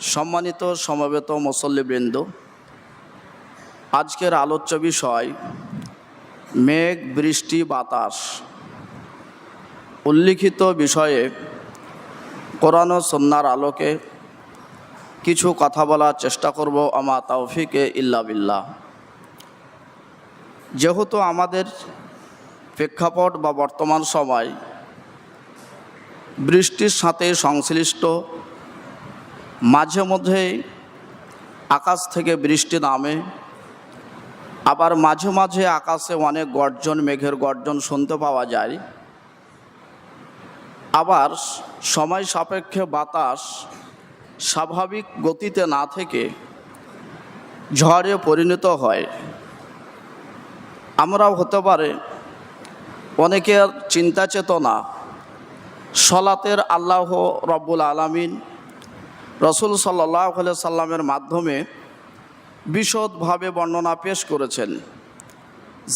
সম্মানিত সমবেত মুসল্লিবৃন্দ, আজকের আলোচ্য বিষয় মেঘ, বৃষ্টি, বাতাস। উল্লিখিত বিষয়ে কোরআন ও সুন্নাহর আলোকে কিছু কথা বলার চেষ্টা করব। আমা তাওফিকে ইল্লা বিল্লাহ। যেহেতু আমাদের প্রেক্ষাপট বা বর্তমান সময় বৃষ্টির সাথে সংশ্লিষ্ট, মাঝে মধ্যেই আকাশ থেকে বৃষ্টি নামে, আবার মাঝে মাঝে আকাশে অনেক গর্জন, মেঘের গর্জন শুনতে পাওয়া যায়। আবার সময় সাপেক্ষে বাতাস স্বাভাবিক গতিতে না থেকে ঝড়ে পরিণত হয়। আমরাও হতে পারে অনেকের চিন্তা চেতনা সলাতের আল্লাহ রব্বুল আলামিন রসুল সাল্লাল্লাহু আলাইহি সাল্লামের মাধ্যমে বিশদভাবে বর্ণনা পেশ করেছেন।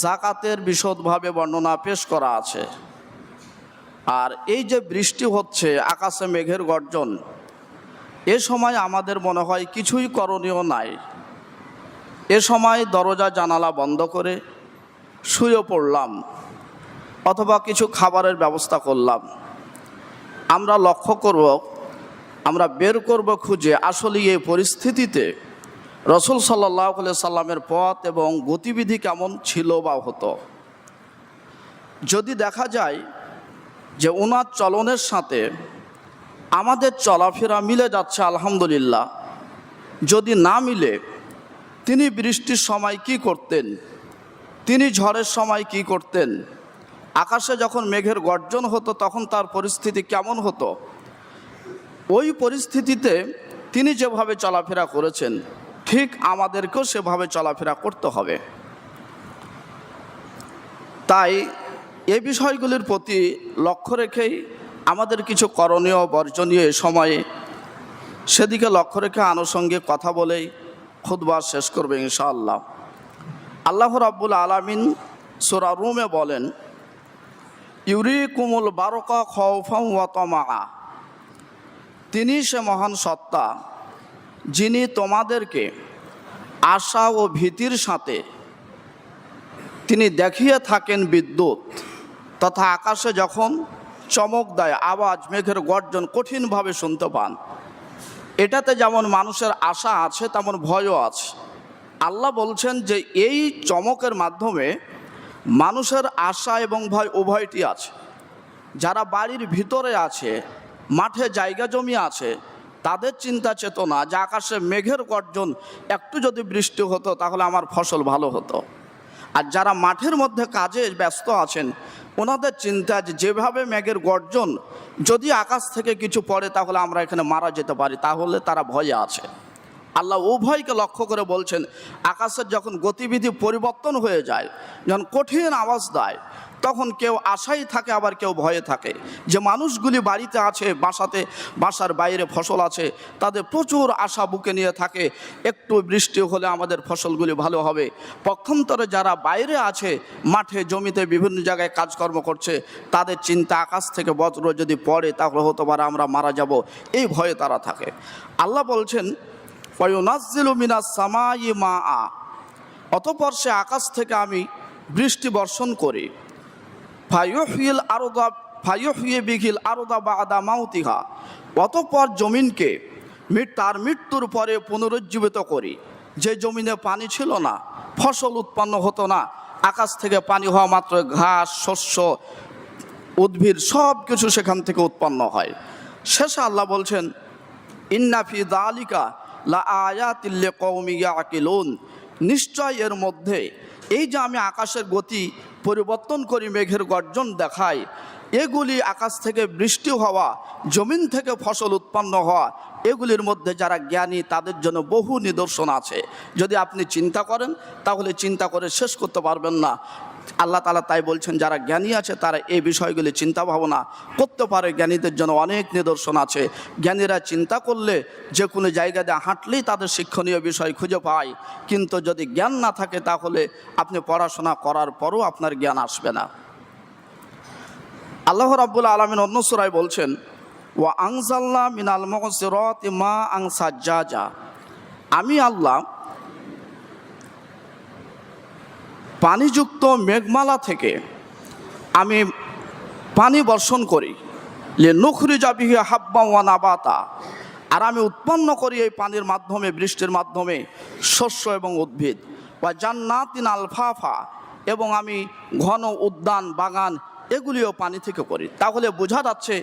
যাকাতের বিশদভাবে বর্ণনা পেশ করা আছে। আর এই যে বৃষ্টি হচ্ছে, আকাশে মেঘের গর্জন, এ সময় আমাদের মনে হয় কিছুই করণীয় নাই। এ সময় দরজা জানালা বন্ধ করে শুয়ে পড়লাম অথবা কিছু খাবারের ব্যবস্থা করলাম। আমরা লক্ষ্য করব, আমরা বের করব খুঁজে আসলে এই পরিস্থিতিতে রসুল সাল্লাল্লাহু আলাইহি সাল্লামের পথ এবং গতিবিধি কেমন ছিল বা হতো। যদি দেখা যায় যে ওনার চলনের সাথে আমাদের চলাফেরা মিলে যাচ্ছে, আলহামদুলিল্লাহ। যদি না মিলে, তিনি বৃষ্টির সময় কি করতেন, তিনি ঝড়ের সময় কি করতেন, আকাশে যখন মেঘের গর্জন হতো তখন তার পরিস্থিতি কেমন হতো, ওই পরিস্থিতিতে তিনি যেভাবে চলাফেরা করেছেন ঠিক আমাদেরকেও সেভাবে চলাফেরা করতে হবে। তাই এই বিষয়গুলির প্রতি লক্ষ্য রেখেই আমাদের কিছু করণীয় বর্জনীয় এ সময়ে সেদিকে লক্ষ্য রেখে আনুষঙ্গিক কথা বলেই খুতবা শেষ করবে ইনশাআল্লাহ। আল্লাহ রাব্বুল আলামিন সূরা রুমে বলেন, ইউরিকুমুল বারকা খাউফান ওয়া তামা। তিনি সে মহান সত্তা যিনি তোমাদেরকে আশা ও ভীতির সাথে তিনি দেখিয়ে থাকেন বিদ্যুৎ তথা আকাশে যখন চমক দেয়, আওয়াজ, মেঘের গর্জন কঠিনভাবে শুনতে পান। এটাতে যেমন মানুষের আশা আছে তেমন ভয়ও আছে। আল্লাহ বলছেন যে এই চমকের মাধ্যমে মানুষের আশা এবং ভয় উভয়টি আছে। যারা বাড়ির ভিতরে আছে, মাঠে জায়গা জমি আছে, তাদের চিন্তা চেতনা যে আকাশে মেঘের গর্জন, একটু যদি বৃষ্টি হতো তাহলে আমার ফসল ভালো হতো। আর যারা মাঠের মধ্যে কাজে ব্যস্ত আছেন, ওনাদের চিন্তা যেভাবে মেঘের গর্জন, যদি আকাশ থেকে কিছু পড়ে তাহলে আমরা এখানে মারা যেতে পারি, তাহলে তারা ভয়ে আছে। আল্লাহ উভয়কে লক্ষ্য করে বলছেন, আকাশের যখন গতিবিধি পরিবর্তন হয়ে যায়, যখন কঠিন আওয়াজ দেয়, তখন কেউ আশায় থাকে আবার কেউ ভয়ে থাকে। যে মানুষগুলি বাড়িতে আছে, বাসার বাইরে ফসল আছে, তাদের প্রচুর আশা বুকে নিয়ে থাকে, একটু বৃষ্টি হলে আমাদের ফসলগুলি ভালো হবে। পক্ষান্তরে যারা বাইরে আছে, মাঠে জমিতে বিভিন্ন জায়গায় কাজকর্ম করছে, তাদের চিন্তা আকাশ থেকে বজ্র যদি পড়ে তাহলে হতে পারে আমরা মারা যাব, এই ভয়ে তারা থাকে। আল্লাহ বলছেন, ওয়ায়ুনাজ্জিলু মিনাস সামাই মাআ। অতঃপর সে আকাশ থেকে আমি বৃষ্টি বর্ষণ করি। ফায়ুহয়ি বিহিল আরদা বা'দা মাউতিহা। অতঃপর জমিনকে তার মৃত্যুর পরে পুনরুজ্জীবিত করি। যে জমিনে পানি ছিল না, ফসল উৎপন্ন হতো না, আকাশ থেকে পানি হওয়া মাত্র ঘাস, শস্য, উদ্ভিদ সব কিছু সেখান থেকে উৎপন্ন হয়। শেষে আল্লাহ বলছেন, ইন্না ফি যালিকা লা আয়াতিল লিকাওমিন ইয়াকিলুন। নিশ্চয় এর মধ্যে, এই যে আমি আকাশের গতি পরিবর্তন করি, মেঘের গর্জন দেখাই, এগুলি আকাশ থেকে বৃষ্টি হওয়া, জমিন থেকে ফসল উৎপন্ন হওয়া, এগুলির মধ্যে যারা জ্ঞানী তাদের জন্য বহু নিদর্শন আছে। যদি আপনি চিন্তা করেন তাহলে চিন্তা করে শেষ করতে পারবেন না। আল্লাহ তাআলা তাই বলছেন, যারা জ্ঞানী আছে তারা এই বিষয়গুলি চিন্তা ভাবনা করতে পারে। জ্ঞানীদের জন্য অনেক নিদর্শন আছে। জ্ঞানীরা চিন্তা করলে যে কোনো জায়গা দিয়ে হাঁটলেই তাদের শিক্ষণীয় বিষয় খুঁজে পায়। কিন্তু যদি জ্ঞান না থাকে তাহলে আপনি পড়াশোনা করার পরও আপনার জ্ঞান আসবে না। আল্লাহ রাব্বুল আলামিন অন্য সূরায় বলছেন, ওয়া আনজালনা মিনাল মুসিরাতি মা আন সাজ্জাজা, আমি আল্লাহ পানিযুক্ত মেঘমালা থেকে আমি পানি বর্ষণ করি, লিনুখরিজা বিহি হাব্বান ওয়া নাবাতা, আর আমি উৎপন্ন করি এই পানির মাধ্যমে, বৃষ্টির মাধ্যমে শস্য এবং উদ্ভিদ। ওয়া জান্নাতিন আলফাফা, এবং আমি ঘন উদ্যান বাগান এগুলিও পানি থেকে করি। তাহলে বোঝা যাচ্ছে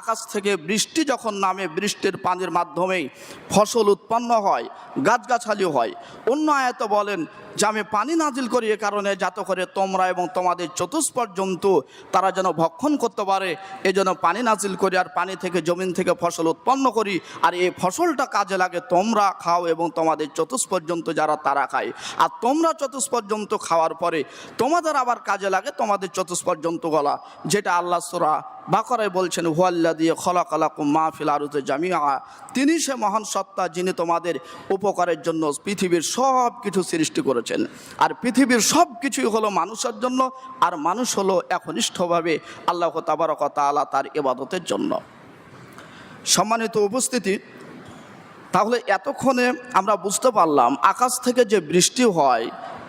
আকাশ থেকে বৃষ্টি যখন নামে, বৃষ্টির পানির মাধ্যমেই ফসল উৎপন্ন হয়, গাছগাছালি হয়। অন্য আয়াতে বলেন যে আমি পানি নাজিল করি এ কারণে যাতে করে তোমরা এবং তোমাদের চতুষ্পদ জন্তু তারা যেন ভক্ষণ করতে পারে, এজন্য পানি নাজিল করি, আর পানি থেকে জমিন থেকে ফসল উৎপন্ন করি, আর এই ফসলটা কাজে লাগে, তোমরা খাও এবং তোমাদের চতুষ্পদ জন্তু যারা তারা খায়, আর তোমরা চতুষ্পদ জন্তু খাওয়ার পরে তোমাদের আবার কাজে লাগে তোমাদের চতুষ্পদ জন্তুগুলা, যেটা আল্লাহ সূরা বাকারায় বলছেন হুয়াল্লাযী খালাকালাকুম মা ফিল আরদি জামিআ, তিনি সে মহান সত্তা যিনি তোমাদের উপকারের জন্য পৃথিবীর সব কিছু সৃষ্টি করেছেন। আর পৃথিবীর সব কিছুই হলো মানুষের জন্য, আর মানুষ হলো একনিষ্ঠভাবে আল্লাহ তাবারক ওয়া তাআলা তার ইবাদতের জন্য। সম্মানিত উপস্থিতি, তাহলে এতক্ষণে আমরা বুঝতে পারলাম আকাশ থেকে যে বৃষ্টি হয়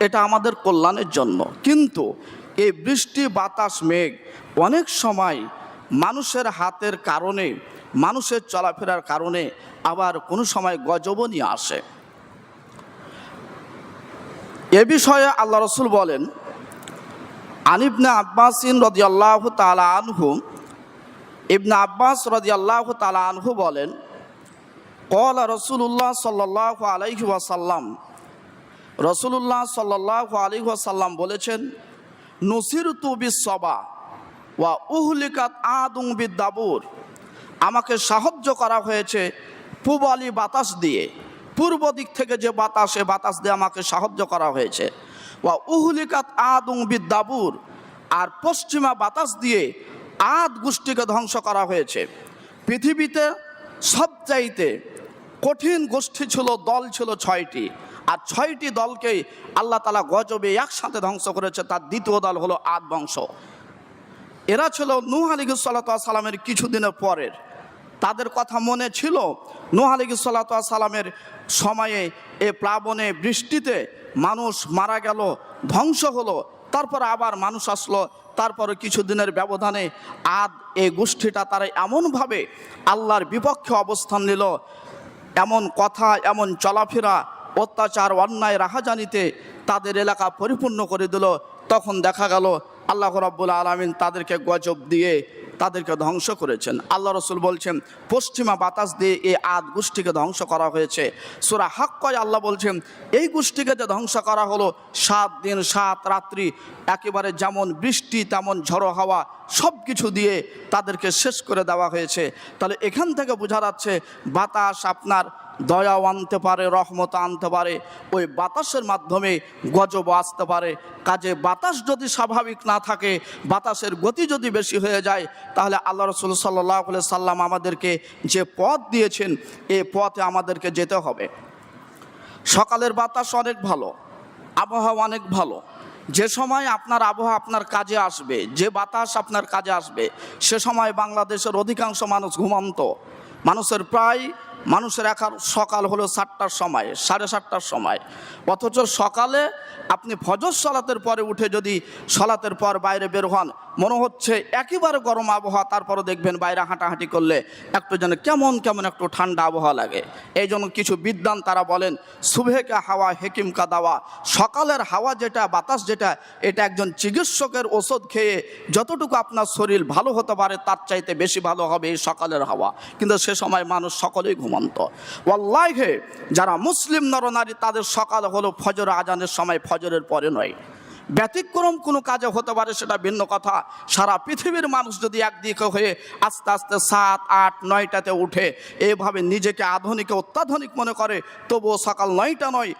এটা আমাদের কল্যাণের জন্য, কিন্তু এই বৃষ্টি বাতাস মেঘ অনেক সময় মানুষের হাতের কারণে, মানুষের চলাফেরার কারণে আবার কোনো সময় গজবও নিয়ে আসে। এ বিষয়ে আল্লাহ রসুল বলেন, আনিবনে আব্বাসিন রাদিয়াল্লাহু তাআলা আনহু, ইবনে আব্বাস রাদিয়াল্লাহু তাআলা আনহু বলেন, ক্বালা রাসূলুল্লাহ সাল্লাল্লাহু আলাইহি ওয়াসাল্লাম, রাসূলুল্লাহ সাল্লাল্লাহু আলাইহি ওয়াসাল্লাম বলেছেন, নুসিরতু বিস-সাবা ওয়া উহলিকাত আদুন বিদ-দাবুর, আমাকে সাহায্য করা হয়েছে পূবালি বাতাস দিয়ে, পূর্ব দিক থেকে যে বাতাস, এ বাতাস দিয়ে আমাকে সাহায্য করা হয়েছে। ওয়া উহলিকাত আদুন বিদ-দাবুর, আর পশ্চিমা বাতাস দিয়ে আদ গোষ্ঠীকে ধ্বংস করা হয়েছে। পৃথিবীতে সবচাইতে কঠিন গোষ্ঠী ছিল, দল ছিল 6টি, আর 6টি দলকেই আল্লাহ তাআলা গজবে একসাথে ধ্বংস করেছে। তার দ্বিতীয় দল হলো আদ বংশ। এরা ছিল নূহ আলাইহিস সালাতু ওয়াস সালামের কিছুদিনের পরের। তাদের কথা মনে ছিল, নূহ আলাইহিস সালাতু ওয়াস সালামের সময়ে এ প্লাবনে বৃষ্টিতে মানুষ মারা গেল, ধ্বংস হলো, তারপর আবার মানুষ আসলো, তারপরে কিছুদিনের ব্যবধানে আদ এই গোষ্ঠীটা তারা এমনভাবে আল্লাহর বিপক্ষে অবস্থান নিল, এমন কথা, এমন চলাফেরা, অত্যাচার, অন্যায়, রাহাজানিতে তাদের এলাকা পরিপূর্ণ করে দিল। তখন দেখা গেল আল্লাহ রাব্বুল আলামিন তাদেরকে গজব দিয়ে তাদেরকে ধ্বংস করেছেন। আল্লাহ রসুল বলছেন পশ্চিমা বাতাস দিয়ে এই আদ গোষ্ঠীকে ধ্বংস করা হয়েছে। সূরা হাক্কায় আল্লাহ বলছেন এই গোষ্ঠীকে যে ধ্বংস করা হলো, 7 দিন 7 রাত্রি একেবারে যেমন বৃষ্টি তেমন ঝড়ো হাওয়া সব কিছু দিয়ে তাদেরকে শেষ করে দেওয়া হয়েছে। তাহলে এখান থেকে বোঝা যাচ্ছে বাতাস আপনার দয়াও আনতে পারে, রহমত আনতে পারে, ওই বাতাসের মাধ্যমে গজব আসতে পারে। কাজে বাতাস যদি স্বাভাবিক না থাকে, বাতাসের গতি যদি বেশি হয়ে যায়, তাহলে আল্লাহ রসুল সাল্লাল্লাহু আলাইহি সাল্লাম আমাদেরকে যে পথ দিয়েছেন এই পথে আমাদেরকে যেতে হবে। সকালের বাতাস অনেক ভালো, আবহাওয়া অনেক ভালো। যে সময় আপনার আবহাওয়া আপনার কাজে আসবে, যে বাতাস আপনার কাজে আসবে, সে সময় বাংলাদেশের অধিকাংশ মানুষ ঘুমন্ত। মানুষের এখন সকাল হলো 7টার সময়, 7:30টার সময়, অথচ সকালে আপনি ফজর সালাতের পরে উঠে যদি সালাতের পর বাইরে বের হন, মনে হচ্ছে একেবারে গরম আবহাওয়া, তারপরে দেখবেন বাইরে হাঁটাহাঁটি করলে একটু যেন কেমন কেমন একটু ঠান্ডা আবহাওয়া লাগে। এই জন্য কিছু বিদ্বান তারা বলেন সুবহেকা হাওয়া হেকিম কা দাওয়া, সকালের হাওয়া যেটা, বাতাস যেটা, এটা একজন চিকিৎসকের ওষুধ খেয়ে যতটুকু আপনার শরীর ভালো হতে পারে তার চাইতে বেশি ভালো হবে এই সকালের হাওয়া। কিন্তু সে সময় মানুষ সকলেই ঘুমন্ত। ওয়াল্লাহি যারা মুসলিম নরনারী তাদের সকাল হলো ফজর আজানের সময়, ফজরের পরে নয়। ব্যতিক্রম কোনো কাজে হতে পারে সেটা ভিন্ন কথা। সারা পৃথিবীর মানুষ যদি একদিকে হয়ে আস্তে আস্তে 7, 8, 9টাতে উঠে এইভাবে নিজেকে আধুনিক অত্যাধুনিক মনে করে, তবুও সকাল 9টা নয়,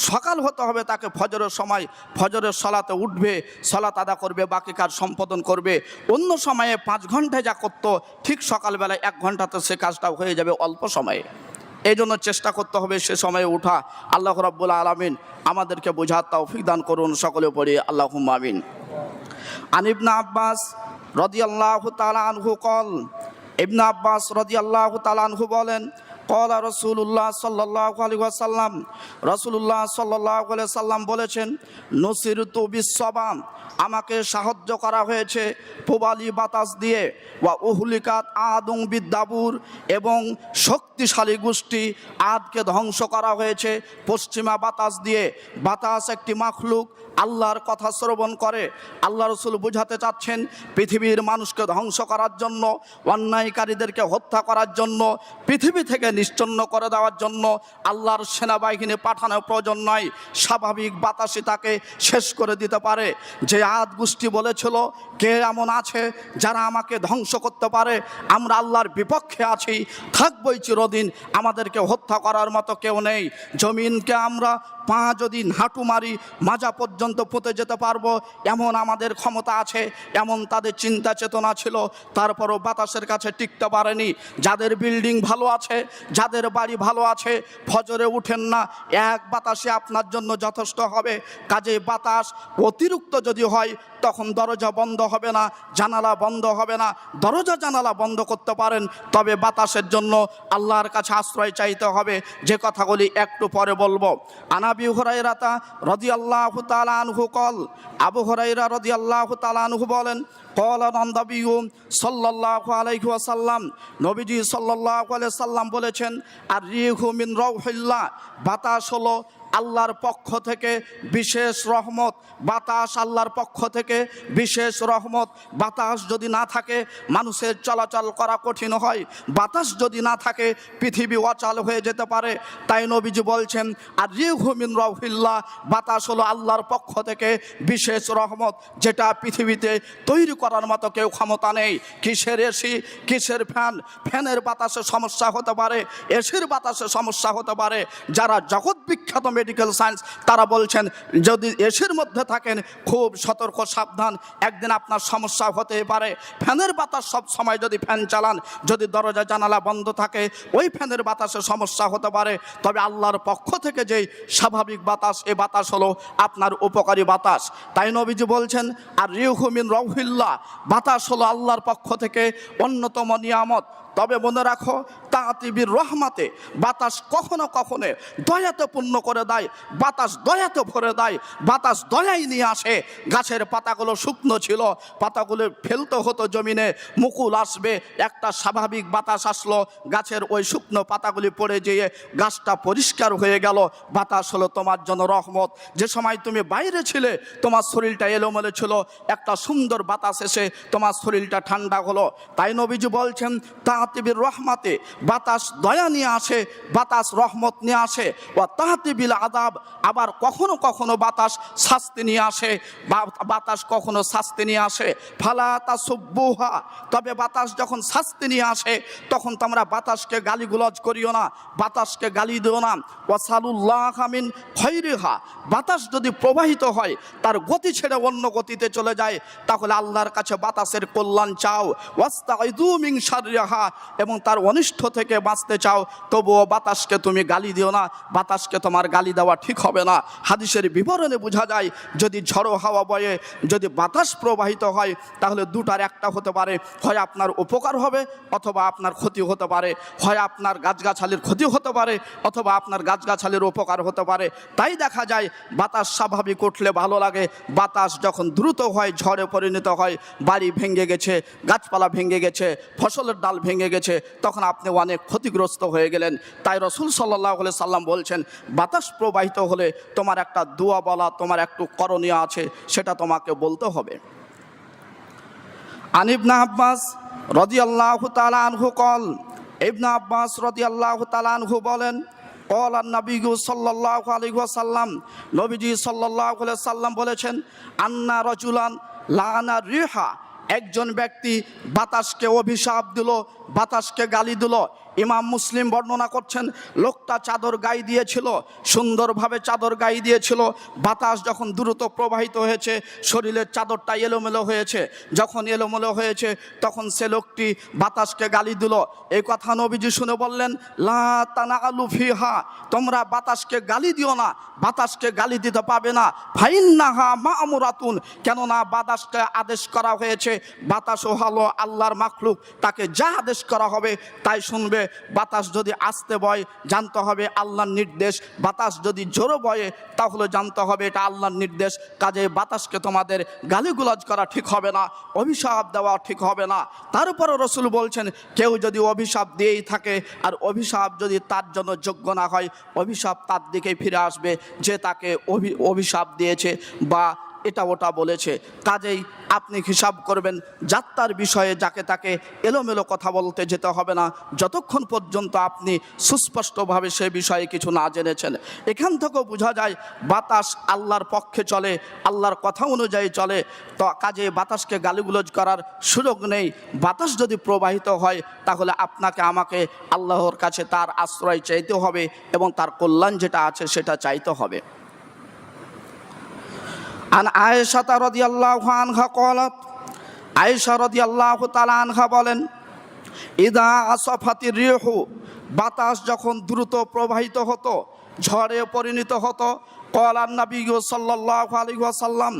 সকাল হতে হবে তাকে ফজরের সময়। ফজরের সলাতে উঠবে, সলাত আদা করবে, বাকি কাজ সম্পাদন করবে। অন্য সময়ে 5 ঘন্টায় যা করতো ঠিক সকালবেলায় 1 ঘন্টাতে সে কাজটা হয়ে যাবে অল্প সময়ে। এই জন্য চেষ্টা করতে হবে সে সময়ে ওঠা। আল্লাহ রাব্বুল আলামিন আমাদেরকে বোঝার তৌফিক দান করুন। সকলে পড়ি আল্লাহুম্মা আমিন। আন ইবনে আব্বাস রাদিয়াল্লাহু তাআলা আনহু قال ইবনে আব্বাস রাদিয়াল্লাহু তাআলা আনহু বলেন, ক্বালা রাসূলুল্লাহ সাল্লাল্লাহু আলাইহি ওয়াসাল্লাম, রাসূলুল্লাহ সাল্লাল্লাহু আলাইহি ওয়াসাল্লাম বলেছেন, নুসিরতু বিসসাবাম, আমাকে সাহায্য করা হয়েছে পূবালি বাতাস দিয়ে, ওয়া উহলিকাত আদুং বিদ্দাবুর, এবং শক্তিশালী গোষ্ঠী আদকে ধ্বংস করা হয়েছে পশ্চিমা বাতাস দিয়ে। বাতাস একটি মাখলুক, আল্লাহর কথা শ্রবণ করে। আল্লাহ রসুল বুঝাতে চাচ্ছেন পৃথিবীর মানুষকে ধ্বংস করার জন্য, অন্যায়কারীদেরকে হত্যা করার জন্য, পৃথিবী থেকে নিশ্চন্ন করে দেওয়ার জন্য আল্লাহর সেনাবাহিনী পাঠানোর প্রয়োজন নয়। স্বাভাবিক বাতাসই তাকে শেষ করে দিতে পারে। যে আদ গোষ্ঠী বলেছিল, কে এমন আছে যারা আমাকে ধ্বংস করতে পারে, আমরা আল্লাহর বিপক্ষে আছি, থাকবই চিরদিন, আমাদেরকে হত্যা করার মতো কেউ নেই। জমিনকে আমরা পা যদি হাঁটু মারি মাজা পর্যন্ত পুঁতে যেতে পারবো এমন আমাদের ক্ষমতা আছে, এমন তাদের চিন্তা চেতনা ছিল। তারপরও বাতাসের কাছে টিকতে পারেনি। যাদের বিল্ডিং ভালো আছে, যাদের বাড়ি ভালো আছে, ফজরে উঠেন না, এক বাতাসে আপনার জন্য যথেষ্ট হবে। কাজে বাতাস অতিরিক্ত যদি হয় তখন দরজা বন্ধ হবে না, জানালা বন্ধ হবে না। দরজা জানালা বন্ধ করতে পারেন, তবে বাতাসের জন্য আল্লাহর কাছে আশ্রয় চাইতে হবে। যে কথাগুলি একটু পরে বলবো। আনাবি হুরায়রা রাদিয়াল্লাহু তাআলা আনহু কল, আবু হুরায়রা রাদিয়াল্লাহু তাআলা আনহু বলেন, ক্বালা নবী সাল্লাল্লাহু আলাইহি ওয়াসাল্লাম, নবীজি সাল্লাল্লাহু আলাইহি সাল্লাম বলেছেন, আর রিহু মিন রাউহিল্লাহ, বাতাস হলো আল্লাহর পক্ষ থেকে বিশেষ রহমত। বাতাস আল্লাহর পক্ষ থেকে বিশেষ রহমত। বাতাস যদি না থাকে মানুষের চলাচল করা কঠিন হয়। বাতাস যদি না থাকে পৃথিবী অচল হয়ে যেতে পারে। তাই নবীজি বলছেন, আর রিহু মিন রাউহিল্লাহ, বাতাস হলো আল্লাহর পক্ষ থেকে বিশেষ রহমত, যেটা পৃথিবীতে তৈরি করার মতো কেউ ক্ষমতা নেই। কিসের এসি, কিসের ফ্যান? ফ্যানের বাতাসে সমস্যা হতে পারে, এসির বাতাসে সমস্যা হতে পারে। যারা জগৎ বিখ্যাত মেডিকেল সায়েন্স, তারা বলছেন যদি এসির মধ্যে থাকেন খুব সতর্ক সাবধান, একদিন আপনার সমস্যা হতে পারে। ফ্যানের বাতাস সব সময় যদি ফ্যান চালান, যদি দরজা জানালা বন্ধ থাকে, ওই ফ্যানের বাতাসে সমস্যা হতে পারে। তবে আল্লাহর পক্ষ থেকে যেই স্বাভাবিক বাতাস, এ বাতাস হলো আপনার উপকারী বাতাস। তাই নবীজি বলছেন, আর রিহু মিন রাউহিল্লাহ, বাতাস হলো আল্লাহর পক্ষ থেকে অন্যতম নিয়ামত। তবে মনে রাখো, তাতিবির রহমাতে, বাতাস কখনো কখনো দয়াতে পূর্ণ করে দেয়, বাতাস দয়াতে ভরে দেয়, বাতাস দয়াই নিয়ে আসে। গাছের পাতাগুলো শুকনো ছিল, পাতাগুলো ফেলতে হতো জমিনে, মুকুল আসবে, একটা স্বাভাবিক বাতাস আসলো, গাছের ওই শুকনো পাতাগুলি পড়ে যেয়ে গাছটা পরিষ্কার হয়ে গেল। বাতাস হলো তোমার জন্য রহমত। যে সময় তুমি বাইরে ছিলে, তোমার শরীরটা এলোমেলো ছিল, একটা সুন্দর বাতাস এসে তোমার শরীরটা ঠান্ডা হলো। তাই নবীজি বলছেন, তাতিবির রহমাতে, বাতাস দয়া নিয়ে আসে, বাতাস রহমত নিয়ে আসে। ও তাহতিবিল আদাব, আবার কখনো কখনো বাতাস শাস্তি নিয়ে আসে, বাতাস কখনো শাস্তি নিয়ে আসে। ফালা তাসুব্বুহা, তবে বাতাস যখন শাস্তি নিয়ে আসে তখন তোমরা বাতাসকে গালিগুলজ করিও না, বাতাসকে গালি দিও না। ওয়াসালুল্লাহ মিন খায়রিহা, বাতাস যদি প্রবাহিত হয়, তার গতি ছেড়ে অন্য গতিতে চলে যায়, তাহলে আল্লাহর কাছে বাতাসের কল্যাণ চাও। ওয়াস্তাইযু মিন শাররিহা, এবং তার অনিষ্ট থেকে বাঁচতে চাও, তবুও বাতাসকে তুমি গালি দিও না। বাতাসকে তোমার গালি দেওয়া ঠিক হবে না। হাদিসের বিবরণে বোঝা যায়, যদি ঝড়ো হাওয়া বয়ে, যদি বাতাস প্রবাহিত হয়, তাহলে দুটার একটা হতে পারে, হয় আপনার উপকার হবে অথবা আপনার ক্ষতি হতে পারে, হয় আপনার গাছগাছালির ক্ষতি হতে পারে অথবা আপনার গাছগাছালির উপকার হতে পারে। তাই দেখা যায় বাতাস স্বাভাবিক উঠলে ভালো লাগে, বাতাস যখন দ্রুত হয়, ঝড়ে পরিণত হয়, বাড়ি ভেঙে গেছে, গাছপালা ভেঙে গেছে, ফসলের ডাল ভেঙে গেছে, তখন আপনি অনেক ক্ষতিগ্রস্ত হয়ে গেলেন। তাই রাসূল সাল্লাল্লাহু আলাইহি সাল্লাম বলছেন, বাতাস প্রবাহিত হলে তোমার একটা দোয়া বলা, তোমার একটু করণীয় আছে, সেটা তোমাকে বলতে হবে। আন ইবনে আব্বাস রাদিয়াল্লাহু তাআলা আনহু কল, ইবনে আব্বাস রাদিয়াল্লাহু তাআলা আনহু বলেন, ক্বালা নবী সাল্লাল্লাহু আলাইহি ওয়াসাল্লাম, নবীজি সাল্লাল্লাহু আলাইহি সাল্লাম বলেছেন, আন্না রাজুলান লানা রিহা, একজন ব্যক্তি বাতাসকে অভিশাপ দিল, বাতাসকে গালি দিল। ইমাম মুসলিম বর্ণনা করছেন, লোকটা চাদর গায়ে দিয়েছিল, সুন্দরভাবে চাদর গায়ে দিয়েছিল। বাতাস যখন দ্রুত প্রবাহিত হয়েছে, শরীরের চাদরটা এলোমেলো হয়েছে। যখন এলোমেলো হয়েছে, তখন সে লোকটি বাতাসকে গালি দিল। এই কথা নবীজি শুনে বললেন, লা তানালু ফিহা, তোমরা বাতাসকে গালি দিও না, বাতাসকে গালি দিতে পাবে না। ফাইন্নাহা মা'মুরাতুন, কেননা বাতাসকে আদেশ করা হয়েছে। বাতাসও হলো আল্লাহর মাখলুক, তাকে যা আদেশ করা হবে তাই শুনবে। বাতাস যদি আস্তে বয় জানতে হবে আল্লাহর নির্দেশ, বাতাস যদি জোরে বয়ে তাহলে জানতে হবে এটা আল্লাহর নির্দেশ। কাজে বাতাসকে তোমাদের গালিগুলাজ করা ঠিক হবে না, অভিশাপ দেওয়া ঠিক হবে না। তারপরে রসুল বলছেন কেউ যদি অভিশাপ দিয়েই থাকে আর অভিশাপ যদি তার জন্য যোগ্য না হয়, অভিশাপ তার দিকেই ফিরে আসবে যে তাকে অভিশাপ দিয়েছে বা এটা ওটা বলেছে। কাজেই আপনি হিসাব করবেন যাত্রার বিষয়ে যাকে তাকে এলোমেলো কথা বলতে যেতে হবে না যতক্ষণ পর্যন্ত আপনি সুস্পষ্টভাবে সে বিষয়ে কিছু না জেনেছেন। এখান থেকেও বোঝা যায় বাতাস আল্লাহর পক্ষে চলে, আল্লাহর কথা অনুযায়ী চলে। তো কাজে বাতাসকে গালিগুলোজ করার সুযোগ নেই। বাতাস যদি প্রবাহিত হয় তাহলে আপনাকে আমাকে আল্লাহর কাছে তার আশ্রয় চাইতে হবে এবং তার কল্যাণ যেটা আছে সেটা চাইতে হবে। আন আয়েশা রাদিয়াল্লাহু আনহা ক্বালাত, আয়েশা রাদিয়াল্লাহু তাআলা আনহা বলেন, ইদা আসফাতির রিহু, বাতাস যখন দ্রুত প্রবাহিত হতো, ঝড়ে পরিণত হতো, ক্বালান নবী সাল্লাল্লাহু আলাইহি ওয়াসাল্লাম,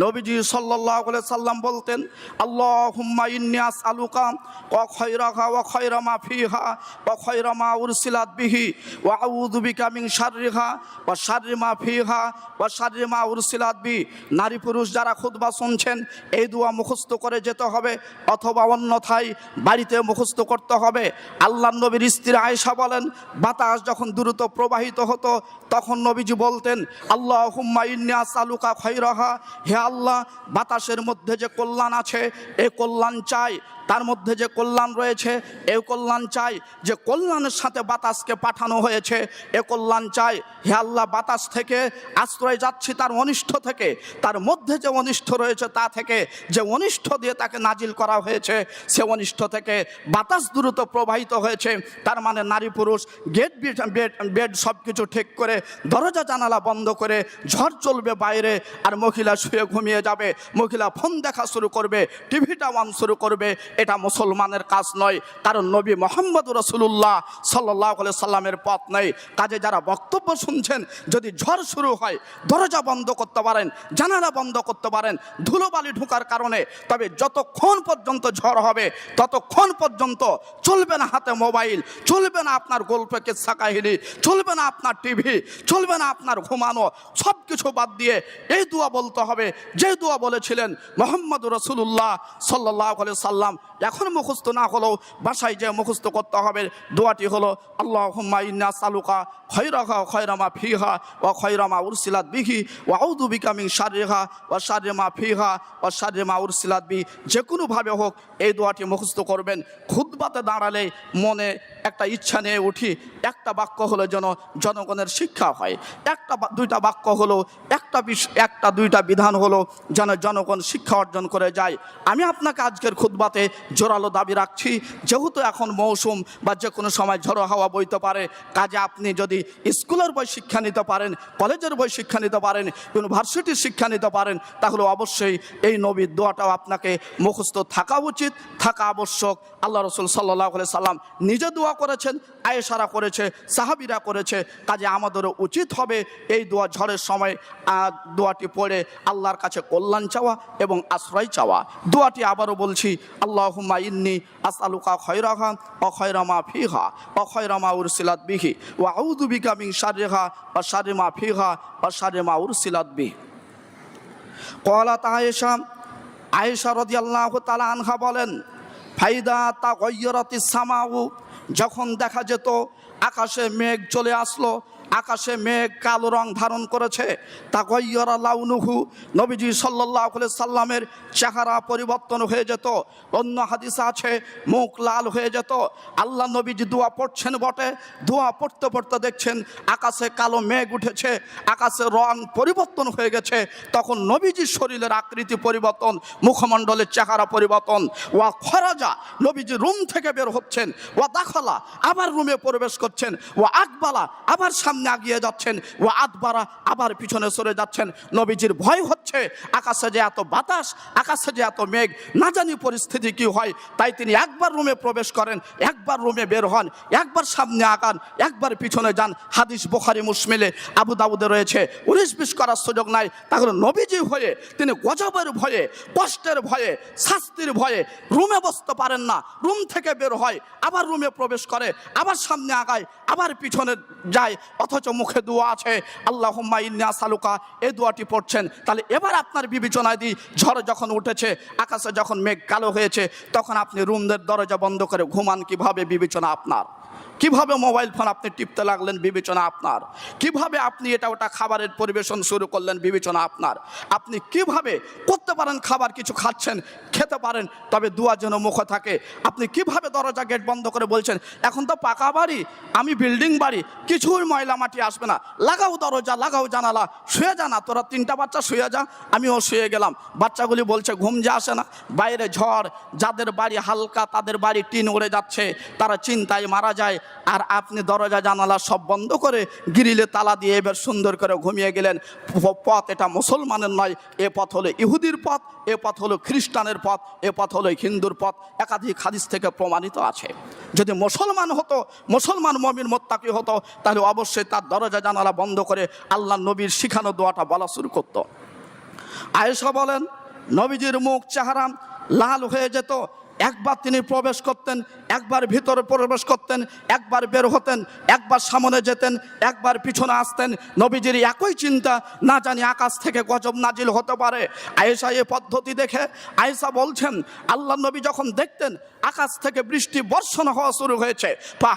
নবীজি সাল্লাল্লাহু আলাইহি সাল্লাম বলতেন, আল্লাহুম্মা ইন্নী আসআলুকা ওয়া খায়রাহা ওয়া খায়রা মা ফিহা ওয়া খায়রা মা উরসিলাত বিহি ওয়া আউযু বিকা মিন শাররিহা ওয়া শাররি মা ফিহা ওয়া শাররি মা উরসিলাত বি। নারী পুরুষ যারা খুতবা শুনছেন এই দোয়া মুখস্থ করে যেতে হবে অথবা অন্যথায় বাড়িতে মুখস্থ করতে হবে। আল্লাহর নবীর স্ত্রী আয়েশা বলেন, বাতাস যখন দ্রুত প্রবাহিত হতো তখন নবীজি বলতেন, আল্লাহুম্মা ইন্নী আসআলুকা খায়রাহা, হে আল্লাহ বাতাসের মধ্যে যে কল্যাণ আছে এই কল্যাণ চাই, তার মধ্যে যে কল্যাণ রয়েছে এই কল্যাণ চাই, যে কল্যাণের সাথে বাতাসকে পাঠানো হয়েছে এ কল্যাণ চাই। হে আল্লাহ বাতাস থেকে আশ্রয় যাচ্ছি তার অনিষ্ট থেকে, তার মধ্যে যে অনিষ্ট রয়েছে তা থেকে, যে অনিষ্ট দিয়ে তাকে নাজিল করা হয়েছে সে অনিষ্ট থেকে বাতাস দ্রুত প্রবাহিত হয়েছে। তার মানে নারী পুরুষ গেট বেড সব কিছু ঠিক করে দরজা জানালা বন্ধ করে ঝড় চলবে বাইরে আর মহিলা শুয়ে ঘুমিয়ে যাবে, মহিলা ফোন দেখা শুরু করবে, টিভিটা অন শুরু করবে, এটা মুসলমানের কাজ নয়। কারণ নবী মুহাম্মদ রাসূলুল্লাহ সাল্লাল্লাহু আলাইহি সাল্লামের পথ নেই। কাজে যারা বক্তব্য শুনছেন যদি ঝড় শুরু হয় দরজা বন্ধ করতে পারেন, জানালা বন্ধ করতে পারেন ধুলোবালি ঢোকার কারণে, তবে যতক্ষণ পর্যন্ত ঝড় হবে ততক্ষণ পর্যন্ত চলবে না হাতে মোবাইল, চলবে না আপনার গল্প কিচ্ছা কাহিনী, চলবে না আপনার টিভি, চলবে না আপনার ঘুমানো, সব কিছু বাদ দিয়ে এই দোয়া বলতে হবে যে দোয়া বলেছিলেন মুহাম্মদ রাসূলুল্লাহ সাল্লাল্লাহু আলাইহি সাল্লাম। এখন মুখস্থ না হলেও বাসায় যে মুখস্থ করতে হবে। দোয়াটি হলো, আল্লাহুম্মা ইন্নী আসআলুকা খায়রাহা ওয়া খায়রা মা ফিহা ওয়া খায়রা মা উরসিলাত বিহি ওয়া আউযু বিকা মিন শাররিহা ওয়া শাররি মা ফিহা ওয়া শাররি মা উরসিলাত বি। যে কোনোভাবে হোক এই দোয়াটি মুখস্থ করবেন। খুতবাতে দাঁড়ালে মনে একটা ইচ্ছা নিয়ে উঠি, একটা বাক্য হলো যেন জনগণের শিক্ষা হয়, একটা দুইটা বাক্য হলো, একটা দুইটা বিধান হলো যেন জনগণ শিক্ষা অর্জন করে যায়। আমি আপনাকে আজকের খুতবাতে জোরালো দাবি রাখছি, যেহেতু এখন মৌসুম বা যে কোনো সময় ঝড়ো হাওয়া বইতে পারে, কাজে আপনি যদি স্কুলের বই শিক্ষা নিতে পারেন, কলেজের বই শিক্ষা নিতে পারেন, ইউনিভার্সিটির শিক্ষা নিতে পারেন, তাহলে অবশ্যই এই নবীর দোয়াটাও আপনাকে মুখস্থ থাকা উচিত, থাকা আবশ্যক। আল্লাহ রসুল সাল্লাল্লাহু আলাইহি সাল্লাম নিজে দোয়া করেছেন, আয়েশারা করেছে, সাহাবীরা করেছে। কাজে আমাদেরও উচিত হবে এই দোয়া ঝড়ের সময় দোয়াটি পড়ে আল্লাহর কাছে কল্যাণ চাওয়া এবং আশ্রয় চাওয়া। দোয়াটি আবারও বলছি, আল্লাহুম্মা ইন্নী আসআলুকা খায়রাহা ওয়া খায়রা মা ফিহা ওয়া খায়রা মা উরসিলাত বিহি ওয়া আউযু বিকা মিন শাররিহা ওয়া শাররি মা ফিহা ওয়া শাররি মা উরসিলাত বিহি। ক্বালাত আয়েশা, আয়েশা রাদিয়াল্লাহু তাআলা আনহা বলেন, ফাইদা তাগায়্যারাতিস সামাউ, যখন দেখা যেত আকাশে মেঘ চলে আসলো, আকাশে মেঘ কালো রং ধারণ করেছে, তাগায়্যারা লাউনুহু, নবীজি সাল্লাল্লাহু আলাইহি সাল্লামের চেহারা পরিবর্তন হয়ে যেত। অন্য হাদিসে আছে মুখ লাল হয়ে যেত। আল্লাহ নবীজি দোয়া পড়ছেন বটে, দোয়া পড়তে পড়তে দেখছেন আকাশে কালো মেঘ উঠেছে, আকাশে রং পরিবর্তন হয়ে গেছে। তখন নবীজির শরীরের আকৃতি পরিবর্তন, মুখমণ্ডলের চেহারা পরিবর্তন। ওয়া খরাজা, নবীজি রুম থেকে বের হচ্ছেন, ওয়া দাখালা, আবার রুমে প্রবেশ করছেন, ওয়া আকবালা, আবার সামনে সামনে এগিয়ে যাচ্ছেন, ও আদবারা আবার পিছনে সরে যাচ্ছেন। নবীজির ভয় হচ্ছে আকাশে যে এত বাতাস, আকাশে যে এত মেঘ, না জানি পরিস্থিতি কি হয়। তাই তিনি একবার রুমে প্রবেশ করেন, একবার রুমে বের হন, একবার সামনে আগান, একবার পিছনে যান। হাদিস বুখারী মুসলিমে আবু দাউদে রয়েছে। 19-20 করার সুযোগ নাই। তাহলে নবীজি হয়ে তিনি গজবের ভয়ে, কষ্টের ভয়ে, শাস্তির ভয়ে রুমে বসতে পারেন না। রুম থেকে বের হয়, আবার রুমে প্রবেশ করে, আবার সামনে আগায়, আবার পিছনে যায়, অথচ মুখে দোয়া আছে আল্লাহুম্মা ইন্নী আসআলুকা, এই দোয়াটি পড়ছেন। তাহলে এবার আপনার বিবেচনায় দিই, ঝড় যখন উঠেছে, আকাশে যখন মেঘ কালো হয়েছে, তখন আপনি রুমের দরজা বন্ধ করে ঘুমান কিভাবে? বিবেচনা আপনার। কিভাবে মোবাইল ফোন আপনি টিপতে লাগলেন? বিবেচনা আপনার। কিভাবে আপনি এটা ওটা খাবারের পরিবেশন শুরু করলেন? বিবেচনা আপনার। আপনি কিভাবে করতে পারেন? খাবার কিছু খাচ্ছেন, খেতে পারেন, তবে দুয়া যেন মুখে থাকে। আপনি কিভাবে দরজা গেট বন্ধ করে বলছেন এখন তো পাকা বাড়ি, আমি বিল্ডিং বাড়ি, কিছুই ময়লা মাটি আসবে না, লাগাও দরজা, লাগাও জানালা, শুয়ে যা না, তোরা 3টা বাচ্চা শুয়ে যা, আমিও শুয়ে গেলাম। বাচ্চাগুলি বলছে ঘুম যে আসে না, বাইরে ঝড়, যাদের বাড়ি হালকা তাদের বাড়ি টিন উড়ে যাচ্ছে, তারা চিন্তায় মারা যায়। আর আপনি দরজা জানালা সব বন্ধ করে গ্রিলে তালা দিয়ে এবার সুন্দর করে ঘুমিয়ে গেলেন। পথ এটা মুসলমানের নয়, এ পথ হলো ইহুদির পথ, এ পথ হলো খ্রিস্টানের পথ, এ পথ হলো হিন্দুর পথ। একাধিক হাদিস থেকে প্রমাণিত আছে। যদি মুসলমান হতো, মুসলমান মুমিন মুত্তাকি হতো, তাহলে অবশ্যই তার দরজা জানালা বন্ধ করে আল্লাহ নবীর শিখানো দোয়াটা বলা শুরু করত। আয়েশা বলেন নবীজির মুখ চেহারা লাল হয়ে যেত। একবার তিনি প্রবেশ করতেন, একবার ভিতরে প্রবেশ করতেন, একবার বের হতেন, একবার সামনে যেতেন, একবার পিছনে আসতেন। নবীজির একই চিন্তা, না জানি আকাশ থেকে গজব নাজিল হতে পারে। আয়েশা এই পদ্ধতি দেখে আয়েশা বলছেন আল্লাহ নবী যখন দেখতেন আকাশ থেকে বৃষ্টি বর্ষণ হওয়া শুরু হয়েছে,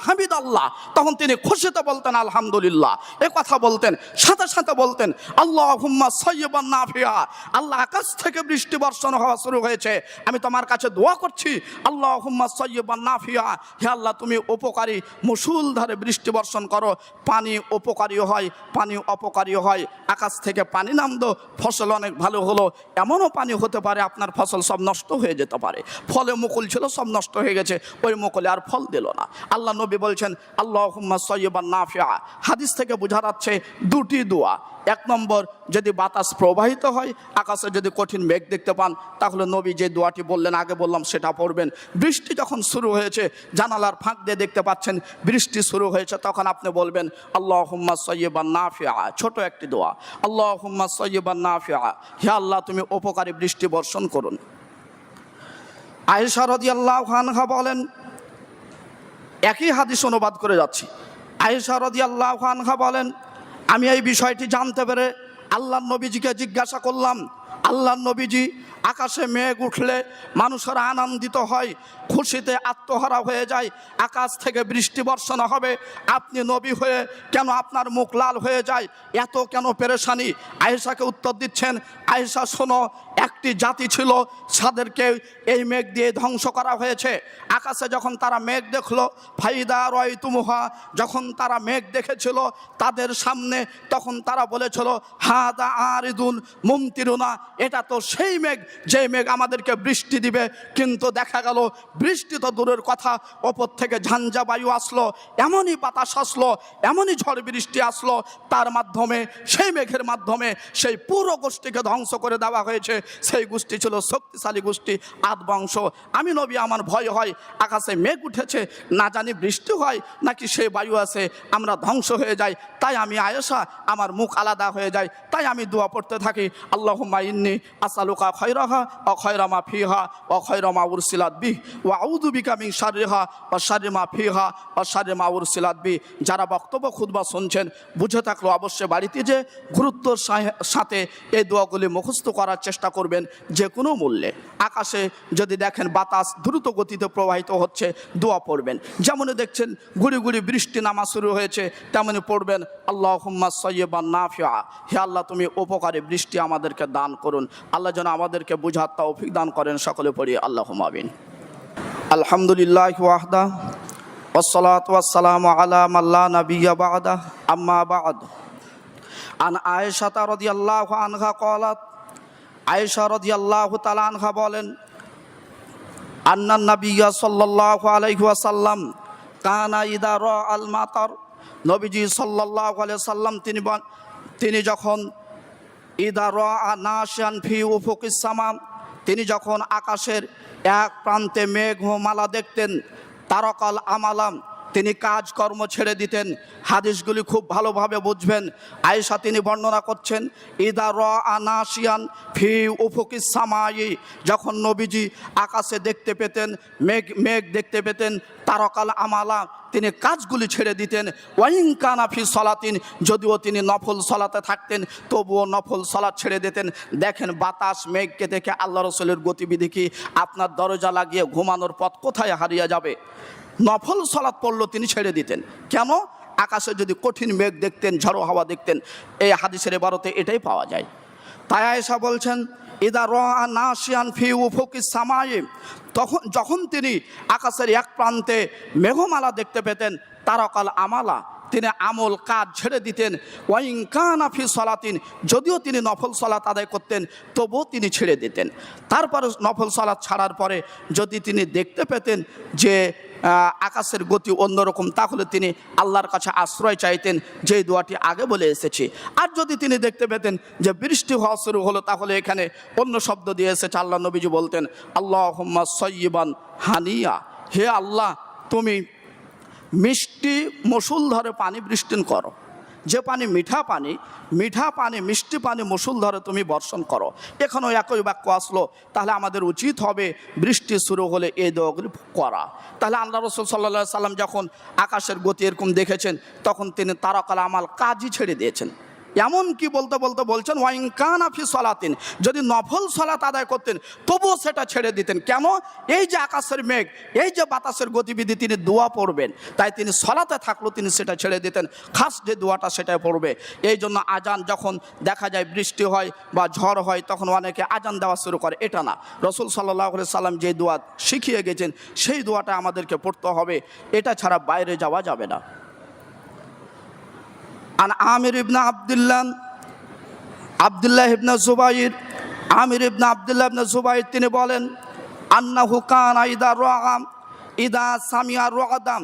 হামিদ আল্লাহ, তখন তিনি খুশিতে বলতেন আলহামদুলিল্লাহ। এ কথা বলতেন, সাথে সাথে বলতেন আল্লাহুম্মা সাইয়্যিবান নাফিআ, আল্লাহ আকাশ থেকে বৃষ্টি বর্ষণ হওয়া শুরু হয়েছে, আমি তোমার কাছে দোয়া করছি আল্লাহুম্মা সাইয়্যিবান নাফিআ, হে আল্লাহ তুমি উপকারী মুষলধারে বৃষ্টি বর্ষণ করো। পানি উপকারীও হয়, পানি অপকারীও হয়। আকাশ থেকে পানি নামতো, ফসল অনেক ভালো হলো, এমনও পানি হতে পারে আপনার ফসল সব নষ্ট হয়ে যেতে পারে। ফলে মুকুল ছিল সব নষ্ট হয়ে গেছে, ওই মুকুলে আর ফল দিল না। আল্লাহ নবী বলছেন আল্লাহুম্মা সাইয়্যিবান নাফিআ। হাদিস থেকে বোঝা যাচ্ছে দুটি দোয়া। এক নম্বর, যদি বাতাস প্রবাহিত হয়, আকাশে যদি কঠিন মেঘ দেখতে পান, তাহলে নবী যে দোয়াটি বললেন আগে বললাম সেটা পড়বেন। বৃষ্টি যখন শুরু হয়েছে, জানালার ফাঁক দিয়ে দেখতে পাচ্ছেন বৃষ্টি শুরু হয়েছে, তখন আপনি বলবেন আল্লাহুম্মা সাইয়্যিবান নাফিআ, ছোট একটি দোয়া, আল্লাহুম্মা সাইয়্যিবান নাফিআ, হে আল্লাহ তুমি উপকারী বৃষ্টি বর্ষণ করুন। আয়েশা রাদিয়াল্লাহু আনহা বলেন, একই হাদিস অনুবাদ করে যাচ্ছি। আয়েশা রাদিয়াল্লাহু আনহা বলেন, আমি এই বিষয়টি জানতে পেরে আল্লাহর নবীজিকে জিজ্ঞাসা করলাম, আল্লাহর নবীজি, আকাশে মেঘ উঠলে মানুষেরা আনন্দিত হয়, খুশিতে আত্মহারা হয়ে যায়, আকাশ থেকে বৃষ্টি বর্ষণ হবে, আপনি নবী হয়ে কেন আপনার মুখ লাল হয়ে যায়, এত কেন পেরেশানি? আয়েশাকে উত্তর দিচ্ছেন, আয়েশা শোনো, একটি জাতি ছিল, তাদেরকে এই মেঘ দিয়ে ধ্বংস করা হয়েছে। আকাশে যখন তারা মেঘ দেখলো, ফাইদা রায়তুমুহা, যখন তারা মেঘ দেখেছিল তাদের সামনে, তখন তারা বলেছিল হাদা আরিদুন মুমতিরুনা, এটা তো সেই মেঘ যে মেঘ আমাদেরকে বৃষ্টি দিবে। কিন্তু দেখা গেল বৃষ্টি তো দূরের কথা, ওপর থেকে ঝঞ্ঝা বায়ু আসলো, এমনই বাতাস আসলো, এমনই ঝড় বৃষ্টি আসলো, তার মাধ্যমে, সেই মেঘের মাধ্যমে সেই পুরো গোষ্ঠীকে ধ্বংস করে দেওয়া হয়েছে। সেই গোষ্ঠী ছিল শক্তিশালী গোষ্ঠী, আদ বংশ। আমি নবী, আমার ভয় হয়, আকাশে মেঘ উঠেছে, না জানি বৃষ্টি হয় নাকি সেই বায়ু আছে, আমরা ধ্বংস হয়ে যাই। তাই আমি আয়েশা, আমার মুখ আলাদা হয়ে যায়, তাই আমি দোয়া পড়তে থাকি আল্লাহুম্মা ইন্নী আসআলুকা খায়রাহা ওয়া খায়রা মা ফিহা ওয়া খায়রা মা উরসিলাত বিহি ওয়া আউযু বিকা মিন শাররিহা ওয়া শাররি মা ফিহা ওয়া শাররি মা উরসিলাত বিহি। যারা বক্তব্য খুতবা শুনছেন, বুঝে থাকলো অবশ্যই বাড়িতে যে গুরুত্বর সাথে এই দোয়াগুলি মুখস্থ করার চেষ্টা করবেন যে কোনো মূল্যে। আকাশে যদি দেখেন বাতাস দ্রুত গতিতে প্রবাহিত হচ্ছে, দোয়া পড়বেন। যেমনই দেখছেন গুড়ি গুড়ি বৃষ্টি নামা শুরু হয়েছে, তেমনি পড়বেন আল্লাহুম্মা সাইয়্যিবান নাফিআ, হে আল্লাহ তুমি উপকারী বৃষ্টি আমাদেরকে দান করুন। আল্লাহ যেন আমাদেরকে বুঝার তৌফিক দান করেন। সকলে পড়ি আল্লাহুম্মা আমিন। আলহামদুলিল্লাহি ওয়াহদা ওয়াসসালাতু ওয়াসসালামু আলা মান লা নাবিয়্যা বা'দা, আম্মা বা'দ। আন আয়েশা রাদিয়াল্লাহু আনহা ক্বালাত, আয়েশা রাদিয়াল্লাহু তাআলা আনহা বলেন, আন্নান নাবিয়্যা সাল্লাল্লাহু আলাইহি ওয়াসাল্লাম কানা ইযা রাআল মাতার নবীজি সাল্লাল্লাহু আলাইহি সাল্লাম তিনি যখন ইদা রাআ নাশিয়ান ফি উফুকিস সামা, তিনি যখন আকাশের এক প্রান্তে মেঘমালা দেখতেন, তারাকাল আমালাম, তিনি কাজকর্ম ছেড়ে দিতেন। হাদিসগুলি খুব ভালোভাবে বুঝবেন। আয়েশা তিনি বর্ণনা করছেন, ইদা রাআ নাশিয়ান ফি উফুকিস সামাই, যখন নবীজি আকাশে দেখতে পেতেন মেঘ দেখতে পেতেন, তারাকাল আমালা, তিনি কাজগুলি ছেড়ে দিতেন। ওয়াইন কানা ফি সলাতিন, যদিও তিনি নফল সলাতে থাকতেন তবুও নফল সলাত ছেড়ে দিতেন। দেখেন বাতাস মেঘকে দেখে আল্লাহ রসুলের গতিবিধি কি? আপনার দরজা লাগিয়ে ঘুমানোর পথ কোথায় হারিয়ে যাবে? নফল সলাত পড়লো তিনি ছেড়ে দিতেন। কেন? আকাশে যদি কঠিন মেঘ দেখতেন, ঝড়ো হাওয়া দেখতেন। এই হাদিসের ইবারতে এটাই পাওয়া যায়। তাই আয়েশা বলছেন, ইদা রাআ নাশিয়ান ফি উফুকিস সামাই, যখন তিনি আকাশের এক প্রান্তে মেঘমালা দেখতে পেতেন, তারাকাল আমালা, তিনি আমল কাজ ছেড়ে দিতেন। ওয়াইন কানা ফি সলাতিন, যদিও তিনি নফল সলাত আদায় করতেন তবুও তিনি ছেড়ে দিতেন। তারপরে নফল সলাত ছাড়ার পরে যদি তিনি দেখতে পেতেন যে আকাশের গতি অন্যরকম, তাহলে তিনি আল্লাহর কাছে আশ্রয় চাইতেন, যেই দোয়াটি আগে বলে এসেছি। আর যদি তিনি দেখতে পেতেন যে বৃষ্টি হওয়া শুরু হলো, তাহলে এখানে অন্য শব্দ দিয়ে এসেছে। আল্লাহ নবীজি বলতেন, আল্লাহুম্মা সাইয়্যিবান হানিয়া, হে আল্লাহ তুমি মিষ্টি মুষলধারে পানি বৃষ্টি করো। যে পানি মিঠা পানি মিষ্টি পানি মুষলধারে তুমি বর্ষণ করো। এখানেও একই বাক্য আসলো। তাহলে আমাদের উচিত হবে বৃষ্টি শুরু হলে এই দোয়াগুলি করা। তাহলে আল্লাহ রসুল সাল্লাল্লাহু আলাইহি সাল্লাম যখন আকাশের গতি এরকম দেখেছেন, তখন তিনি তারাকাল আমাল কাজই ছেড়ে দিয়েছেন। এমন কি বলতে বলছেন, ওয়াইন কানা ফি সলাতিন, যদি নফল সলাত আদায় করতেন তবুও সেটা ছেড়ে দিতেন। কেন? এই যে আকাশের মেঘ, এই যে বাতাসের গতিবিধি, তিনি দোয়া পড়বেন, তাই তিনি সলাতে থাকলো তিনি সেটা ছেড়ে দিতেন। খাস যে দোয়াটা সেটাই পড়বে। এই জন্য আজান যখন দেখা যায় বৃষ্টি হয় বা ঝড় হয়, তখন অনেকে আজান দেওয়া শুরু করে। এটা না, রসুল সাল্লাল্লাহু আলাইহি সাল্লাম যে দোয়া শিখিয়ে গেছেন সেই দোয়াটা আমাদেরকে পড়তে হবে। এটা ছাড়া বাইরে যাওয়া যাবে না। আন আমির ইবনে আব্দুল্লাহ ইবনে জুবাইর, আমির ইবনে আব্দুল্লাহ ইবনে জুবাইর তিনি বলেন, আন্নাহু কানা ইদা সামিয়া রাদাম,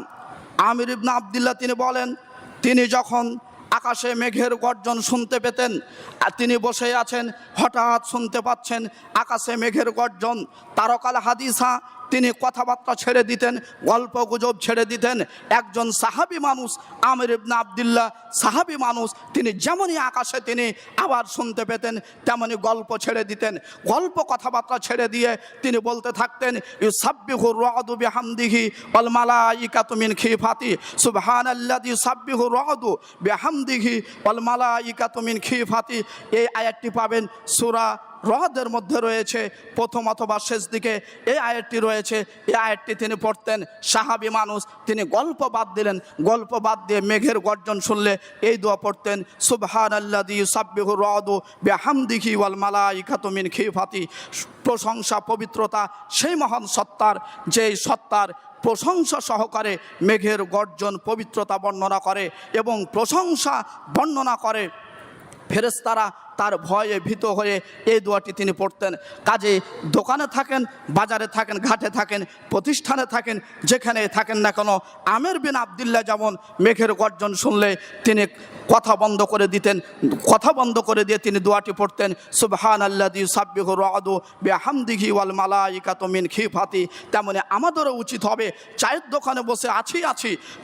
আমির ইবনে আব্দুল্লাহ তিনি বলেন, তিনি যখন আকাশে মেঘের গর্জন শুনতে পেতেন, তিনি বসে আছেন, হঠাৎ শুনতে পাচ্ছেন আকাশে মেঘের গর্জন, তারাকাল হাদিসা, তিনি কথাবার্তা ছেড়ে দিতেন, গল্প গুজব ছেড়ে দিতেন। একজন সাহাবী মানুষ, আমির ইবনে আব্দুল্লাহ সাহাবী মানুষ, তিনি যেমনই আকাশে তিনি আবার শুনতে পেতেন তেমনি গল্প ছেড়ে দিতেন। গল্প কথাবার্তা ছেড়ে দিয়ে তিনি বলতে থাকতেন, ইউসাব্বিহুর রাদু বিহামদিহি ওয়াল মালাইকাতু মিন খিফাতি, সুবহানাল্লাযী ইউসাব্বিহুর রাদু বিহামদিহি ওয়াল মালাইকাতু মিন খিফাতি। এই আয়াতটি পাবেন সূরা রদের মধ্যে রয়েছে, প্রথম অথবা শেষ দিকে এই আয়াতটি রয়েছে। এই আয়াতটি তিনি পড়তেন, সাহাবী মানুষ, তিনি গল্প বাদ দিলেন, গল্প বাদ দিয়ে মেঘের গর্জন শুনলে এই দোয়া পড়তেন, সুবহানাল্লাযী ইউসাব্বিহুর রাদু বিহামদিহি ওয়াল মালাইকাতু মিন খিফাতি। প্রশংসা পবিত্রতা সেই মহান সত্তার, যেই সত্তার প্রশংসা সহকারে মেঘের গর্জন পবিত্রতা বর্ণনা করে এবং প্রশংসা বর্ণনা করে। ফেরেশতারা তার ভয়ে ভীত হয়ে এই দোয়াটি তিনি পড়তেন। কাজে দোকানে থাকেন, বাজারে থাকেন, ঘাটে থাকেন, প্রতিষ্ঠানে থাকেন, যেখানে থাকেন না কেন, আমির বিন আব্দুল্লাহ যেমন মেঘের গর্জন শুনলে তিনি কথা বন্ধ করে দিতেন, কথা বন্ধ করে দিয়ে তিনি দোয়াটি পড়তেন, সুবহানাল্লাযী ইউসাব্বিহুর রাদু বিহামদিহি ওয়াল মালাইকাতু মিন খিফাতি। তেমনি আমাদেরও উচিত হবে, চায়ের দোকানে বসে আছি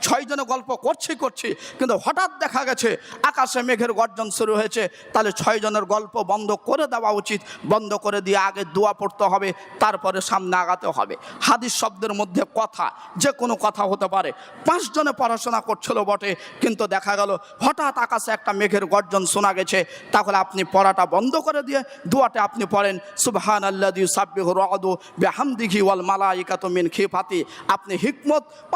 6 জনে গল্প করছি, কিন্তু হঠাৎ দেখা গেছে আকাশে মেঘের গর্জন শুরু হয়েছে, তাহলে 6 জনের গল্প বন্ধ করে দেওয়া উচিত। বন্ধ করে দিয়ে আগে দোয়া পড়তে হবে, তারপরে সামনে আগাতে হবে। হাদিস শব্দের মধ্যে কথা, যে কোনো কথা হতে পারে। 5 জনে পড়াশোনা করছিল বটে, কিন্তু দেখা গেল হঠাৎ আকাশে একটা মেঘের গর্জন শোনা গেছে, তাহলে আপনি পড়াটা বন্ধ করে দিয়ে দোয়াটা আপনি পড়েন, সুবহানাল্লাযী ইউসাব্বিহুর রাদু বিহামদিহি ওয়াল মালাইকাতু মিন খিফাতি। আপনি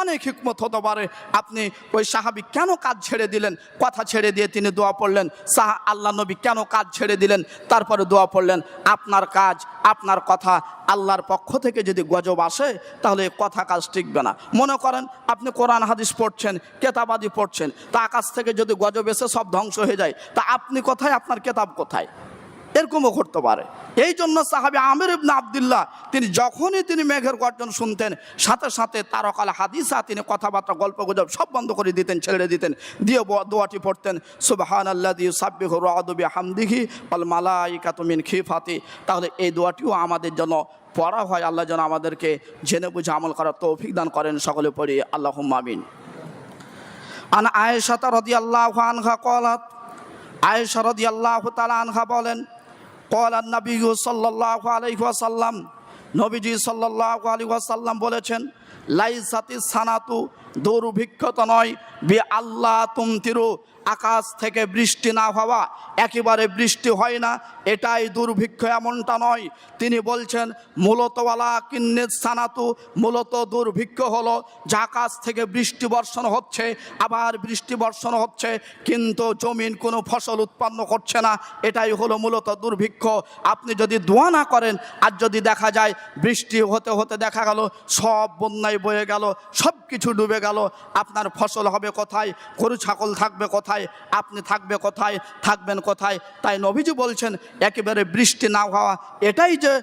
অনেক হিকমত হতে পারে। আপনি ওই সাহাবী কেন কাজ ছেড়ে দিলেন, কথা ছেড়ে দিয়ে তিনি দোয়া পড়লেন, আল্লাহ নবী কেন কাজ ছেড়ে দিলেন, তারপরে দোয়া পড়লেন। আপনার কাজ, আপনার কথা আল্লাহর পক্ষ থেকে যদি গজব আসে, তাহলে কথা কাজ টিকবে না। মনে করেন আপনি কোরআন হাদিস পড়ছেন, কেতাবাদি পড়ছেন, তা আকাশ থেকে যদি গজব এসে সব ধ্বংস হয়ে যায়, তা আপনি কোথায়, আপনার কেতাব কোথায়? এরকমও করতে পারে। এই জন্য সাহাবী আমির ইবনে আব্দুল্লাহ তিনি যখনই তিনি মেঘের গর্জন শুনতেন সাথে সাথে তারকাল হাদিসা তিনি কথাবার্তা গল্পগুজব সব বন্ধ করে দিতেন, ছেড়ে দিতেন, দিয়ে দোয়াটি পড়তেন সুবহানাল্লাযী ইউসাব্বিহু রা'দু বিহামদিহি ওয়াল মালাইকাতু মিন খিফাতি। তাহলে এই দোয়াটিও আমাদের জন্য পড়া হয়। আল্লাহ যেন আমাদেরকে জেনে বুঝে আমল করার তৌফিক দান করেন। সকলে পড়ি আল্লাহুম্মা আমিন। আন আয়েশা রাদিয়াল্লাহু আনহা ক্বালাত, আয়েশা রাদিয়াল্লাহু তাআলা আনহা বলেন, ক্বালান নবী সাল্লাল্লাহু আলাইহি ওয়াসাল্লাম, নবীজি সাল্লাল্লাহু আলাইহি ওয়াসাল্লাম বলেছেন, লাইসাতিস সানাতু, দুর্ভিক্ষ তো নয়, বি আল্লাহ তুমতিরু, আকাশ থেকে বৃষ্টি না হওয়া, একেবারে বৃষ্টি হয় না এটাই দুর্ভিক্ষ এমনটা নয়। তিনি বলছেন মূলত ওয়ালা কিন্নিস সানাতু, মূলত দুর্ভিক্ষ হলো যে আকাশ থেকে বৃষ্টি বর্ষণ হচ্ছে, আবার বৃষ্টি বর্ষণ হচ্ছে কিন্তু জমিন কোনো ফসল উৎপন্ন করছে না, এটাই হলো মূলত দুর্ভিক্ষ। আপনি যদি দোয়া না করেন আর যদি দেখা যায় বৃষ্টি হতে হতে দেখা গেল সব বন্যায় বয়ে গেল, সব কিছু ডুবে গেল, আপনার ফসল হবে কোথায়? গরু ছাগল থাকবে কোথায়? আপনি থাকবে কোথায়? থাকবেন কোথায়? তাই নবীজি বলছেন একেবারে বৃষ্টি না হওয়া এটাই যে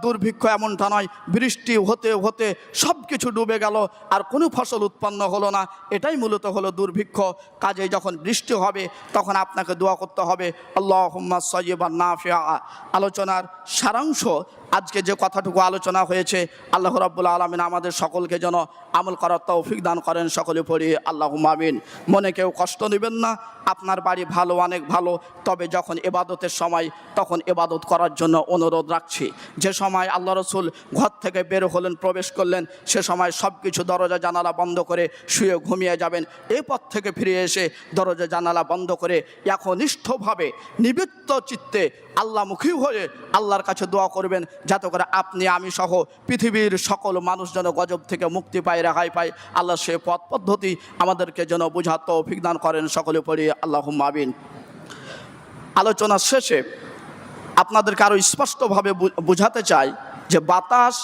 দুর্ভিক্ষ এমনটা নয়, বৃষ্টি হতে হতে সব কিছু ডুবে গেল আর কোনো ফসল উৎপন্ন হলো না, এটাই মূলত হলো দুর্ভিক্ষ। কাজে যখন বৃষ্টি হবে তখন আপনাকে দোয়া করতে হবে আল্লাহুম্মা সাইয়্যিবান নাফিআ। আলোচনার সারাংশ আজকে যে কথাটুকু আলোচনা হয়েছে, আল্লাহ রাব্বুল আলামিন আমাদের সকলকে যেন আমল করার তৌফিক দান করেন। সকলে পড়ি আল্লাহুম্মা আমিন। মনে কেউ কষ্ট নেবেন না, আপনার বাড়ি ভালো, অনেক ভালো, তবে যখন ইবাদতের সময় তখন ইবাদত করার জন্য অনুরোধ রাখছি। যে সময় আল্লাহ রসুল ঘর থেকে বের হলেন, প্রবেশ করলেন, সে সময় সব কিছু দরজা জানালা বন্ধ করে শুয়ে ঘুমিয়ে যাবেন। এই পথ থেকে ফিরে এসে দরজা জানালা বন্ধ করে একনিষ্ঠভাবে নিবৃত্ত চিত্তে আল্লাহমুখী হয়ে আল্লাহর কাছে দোয়া করবেন, যাতে করে আপনি আমি সহ পৃথিবীর সকল মানুষ যেন গজব থেকে মুক্তি পায়, রেহাই পায়। আল্লাহ সে পথ পদ্ধতি আমাদেরকে যেন বোঝার তৌফিক দান করেন। সকলে পড়ি আল্লাহুম্মা আমিন। আলোচনার শেষে আপনাদেরকে আরও স্পষ্টভাবে বোঝাতে চাই যে বাতাস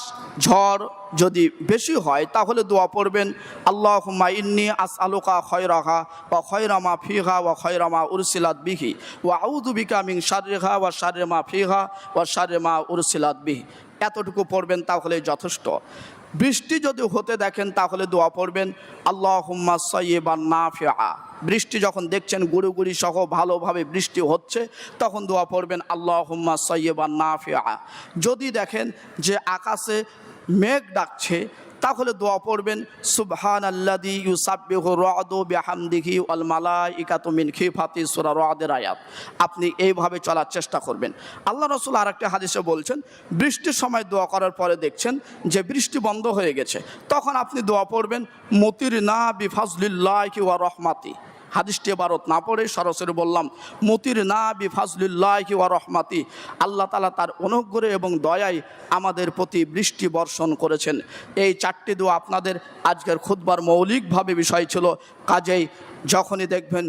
ঝড় যদি বেশি হয় তাহলে দোয়া পড়বেন আল্লাহুম্মা ইন্নী আসআলুকা খায়রাহা ওয়া খায়রা মা ফিহা ওয়া খায়রা মা উরসিলাত বিহি ওয়া আউযু বিকা মিন শাররিহা ওয়া শাররি মা ফিহা ওয়া শাররি মা উরসিলাত বিহি। এতটুকু পড়বেন তাহলে যথেষ্ট। বৃষ্টি যদি হতে দেখেন তাহলে দোয়া পড়বেন আল্লাহুম্মা সাইয়্যিবান নাফিআ। বৃষ্টি যখন দেখছেন গুড়ি সহ ভালোভাবে বৃষ্টি হচ্ছে তখন দোয়া পড়বেন আল্লাহুম্মা সাইয়্যিবান নাফিআ। যদি দেখেন যে আকাশে মেঘ ডাকছে তাহলে দোয়া পড়বেন সুবহানাল্লাযী ইউসাব্বিহু রা'দু বিহামদিহি ওয়াল মালাইকাতু মিন খিফাতি, সূরা রা'দের আয়াত। আপনি এইভাবে চলার চেষ্টা করবেন। আল্লাহ রাসূল আরেকটা হাদিসে বলছেন বৃষ্টির সময় দোয়া করার পরে দেখছেন যে বৃষ্টি বন্ধ হয়ে গেছে, তখন আপনি দোয়া পড়বেন মুতিরনা বিফাজলিল্লাহি ওয়া রাহমাতি। হাদিসটি এবারত না পড়ে সরাসরি বললাম মুতিরনা বিফাজলিল্লাহি ওয়া রাহমাতি। আল্লাহ তাআলা তার অনুগ্রহ এবং দয়ায় আমাদের প্রতি বৃষ্টি বর্ষণ করেছেন। এই চারটি দোয়া আপনাদের আজকের খুতবার মৌলিকভাবে বিষয় ছিল। কাজেই যখনই দেখবেন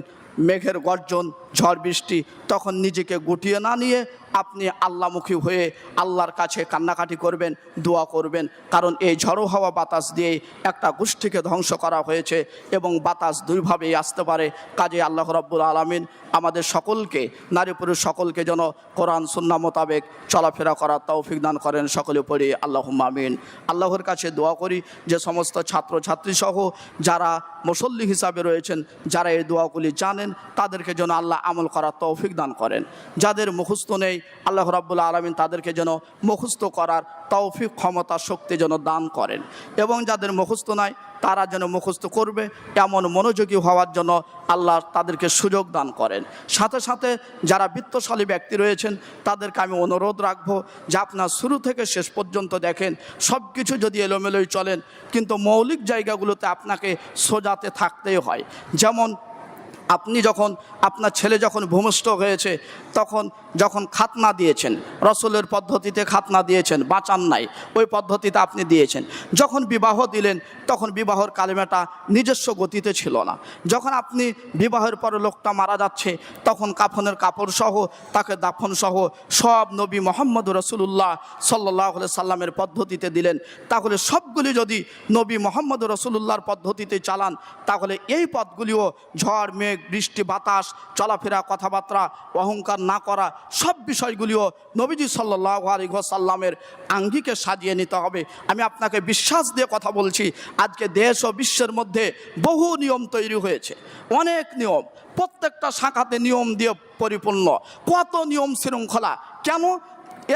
মেঘের গর্জন, ঝড় বৃষ্টি, তখন নিজেকে গুটিয়ে না নিয়ে আপনি আল্লাহমুখী হয়ে আল্লাহর কাছে কান্নাকাটি করবেন, দোয়া করবেন। কারণ এই ঝড়ো হাওয়া বাতাস দিয়ে একটা গোষ্ঠীকে ধ্বংস করা হয়েছে এবং বাতাস দুইভাবেই আসতে পারে। কাজে আল্লাহ রাব্বুল আলামিন আমাদের সকলকে, নারী পুরুষ সকলকে যেন কোরআন সুন্নাহ মোতাবেক চলাফেরা করার তৌফিক দান করেন। সকলে পড়ি আল্লাহুম্মা আমিন। আল্লাহর কাছে দোয়া করি যে সমস্ত ছাত্রছাত্রী সহ যারা মুসল্লি হিসাবে রয়েছেন, যারা এই দোয়াগুলি জানেন, তাদেরকে যেন আল্লাহ আমল করার তৌফিক দান করেন। যাদের মুখস্থ নেই আল্লাহ রাব্বুল আলামিন তাদেরকে যেন মুখস্থ করার তৌফিক, ক্ষমতা, শক্তি যেন দান করেন। এবং যাদের মুখস্থ নাই তারা যেন মুখস্থ করবে এমন মনোযোগী হওয়ার জন্য আল্লাহ তাদেরকে সুযোগ দান করেন। সাথে সাথে যারা বিত্তশালী ব্যক্তি রয়েছেন তাদেরকে আমি অনুরোধ রাখবো যে আপনার শুরু থেকে শেষ পর্যন্ত দেখেন সব কিছু যদি এলোমেলোই চলেন কিন্তু মৌলিক জায়গাগুলোতে আপনাকে সোজাতে থাকতেই হয়। যেমন আপনি যখন আপনার ছেলে যখন ভূমিষ্ঠ হয়েছে তখন যখন খাতনা দিয়েছেন, রসুলের পদ্ধতিতে খাতনা দিয়েছেন, বাঁচান নাই, ওই পদ্ধতিতে আপনি দিয়েছেন। যখন বিবাহ দিলেন তখন বিবাহর কালিমাটা নিজস্ব গতিতে ছিল না। যখন আপনি বিবাহের পরে লোকটা মারা যাচ্ছে তখন কাফনের কাপড় সহ তাকে দাফন সহ সব নবী মুহাম্মদ রাসূলুল্লাহ সাল্লাল্লাহু আলাইহি সাল্লামের পদ্ধতিতে দিলেন। তাহলে সবগুলি যদি নবী মুহাম্মদ রাসূলুল্লাহর পদ্ধতিতে চালান তাহলে এই পথগুলিও ঝড় মেঘ মেঘ বৃষ্টি বাতাস চলাফেরা কথাবার্তা অহংকার না করা সব বিষয়গুলিও নবীজি সাল্লাল্লাহু আলাইহি ওয়াসাল্লামের আঙ্গিকে সাজিয়ে নিতে হবে। আমি আপনাকে বিশ্বাস দিয়ে কথা বলছি, আজকে দেশ ও বিশ্বের মধ্যে বহু নিয়ম তৈরি হয়েছে, অনেক নিয়ম, প্রত্যেকটা শাখাতে নিয়ম দিয়ে পরিপূর্ণ। কত নিয়ম শৃঙ্খলা, কেন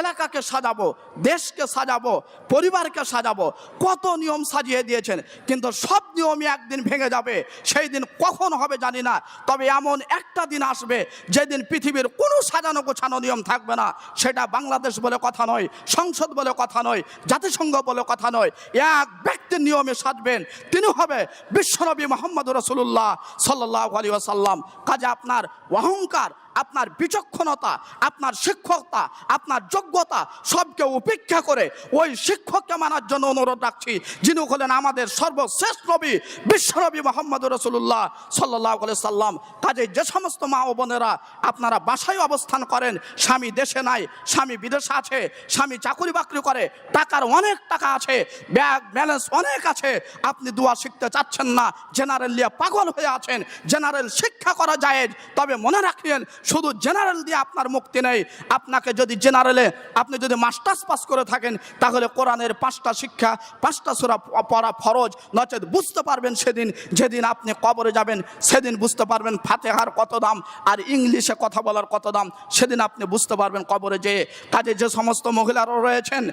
এলাকাকে সাজাবো, দেশকে সাজাবো, পরিবারকে সাজাবো, কত নিয়ম সাজিয়ে দিয়েছেন, কিন্তু সব নিয়মই একদিন ভেঙে যাবে। সেই দিন কখন হবে জানি না, তবে এমন একটা দিন আসবে যেদিন পৃথিবীর কোনো সাজানো গোছানো নিয়ম থাকবে না। সেটা বাংলাদেশ বলে কথা নয়, সংসদ বলে কথা নয়, জাতিসংঘ বলে কথা নয়, এক ব্যক্তির নিয়মে সাজবেন, তিনি হবে বিশ্বনবী মুহাম্মদ রাসূলুল্লাহ সাল্লাল্লাহু আলাইহি ওয়াসাল্লাম। কাজে আপনার অহংকার, আপনার বিচক্ষণতা, আপনার শিক্ষকতা, আপনার যোগ্যতা সবকে উপেক্ষা করে ওই শিক্ষককে মানার জন্য অনুরোধ রাখছি, যিনি হলেন আমাদের সর্বশ্রেষ্ঠ নবী বিশ্বনবী মুহাম্মদ রাসূলুল্লাহ সাল্লাল্লাহু আলাইহি সাল্লাম। কাজে যে সমস্ত মা ও বোনেরা আপনারা বাসায় অবস্থান করেন, স্বামী দেশে নাই, স্বামী বিদেশে আছে, স্বামী চাকরি বাকরি করে, টাকার অনেক টাকা আছে, ব্যাংক ব্যালেন্স অনেক আছে, আপনি দোয়া শিখতে চাচ্ছেন না, জেনারেল নিয়ে পাগল হয়ে আছেন। জেনারেল শিক্ষা করা জায়েজ, তবে মনে রাখবেন শুধু জেনারেল দিয়ে আপনার মুক্তি নেই। আপনাকে যদি জেনারেলে আপনি যদি মাস্টার্স পাস করে থাকেন, তাহলে কোরআনের 5টা শিক্ষা 5টা সূরা পড়া ফরজ, নচেত বুঝতে পারবেন সেদিন, যেদিন আপনি কবরে যাবেন সেদিন বুঝতে পারবেন ফাতিহার কত দাম আর ইংলিশে কথা বলার কত দাম, সেদিন আপনি বুঝতে পারবেন কবরে যেয়ে। কাজে যে সমস্ত মহিলারা রয়েছেন,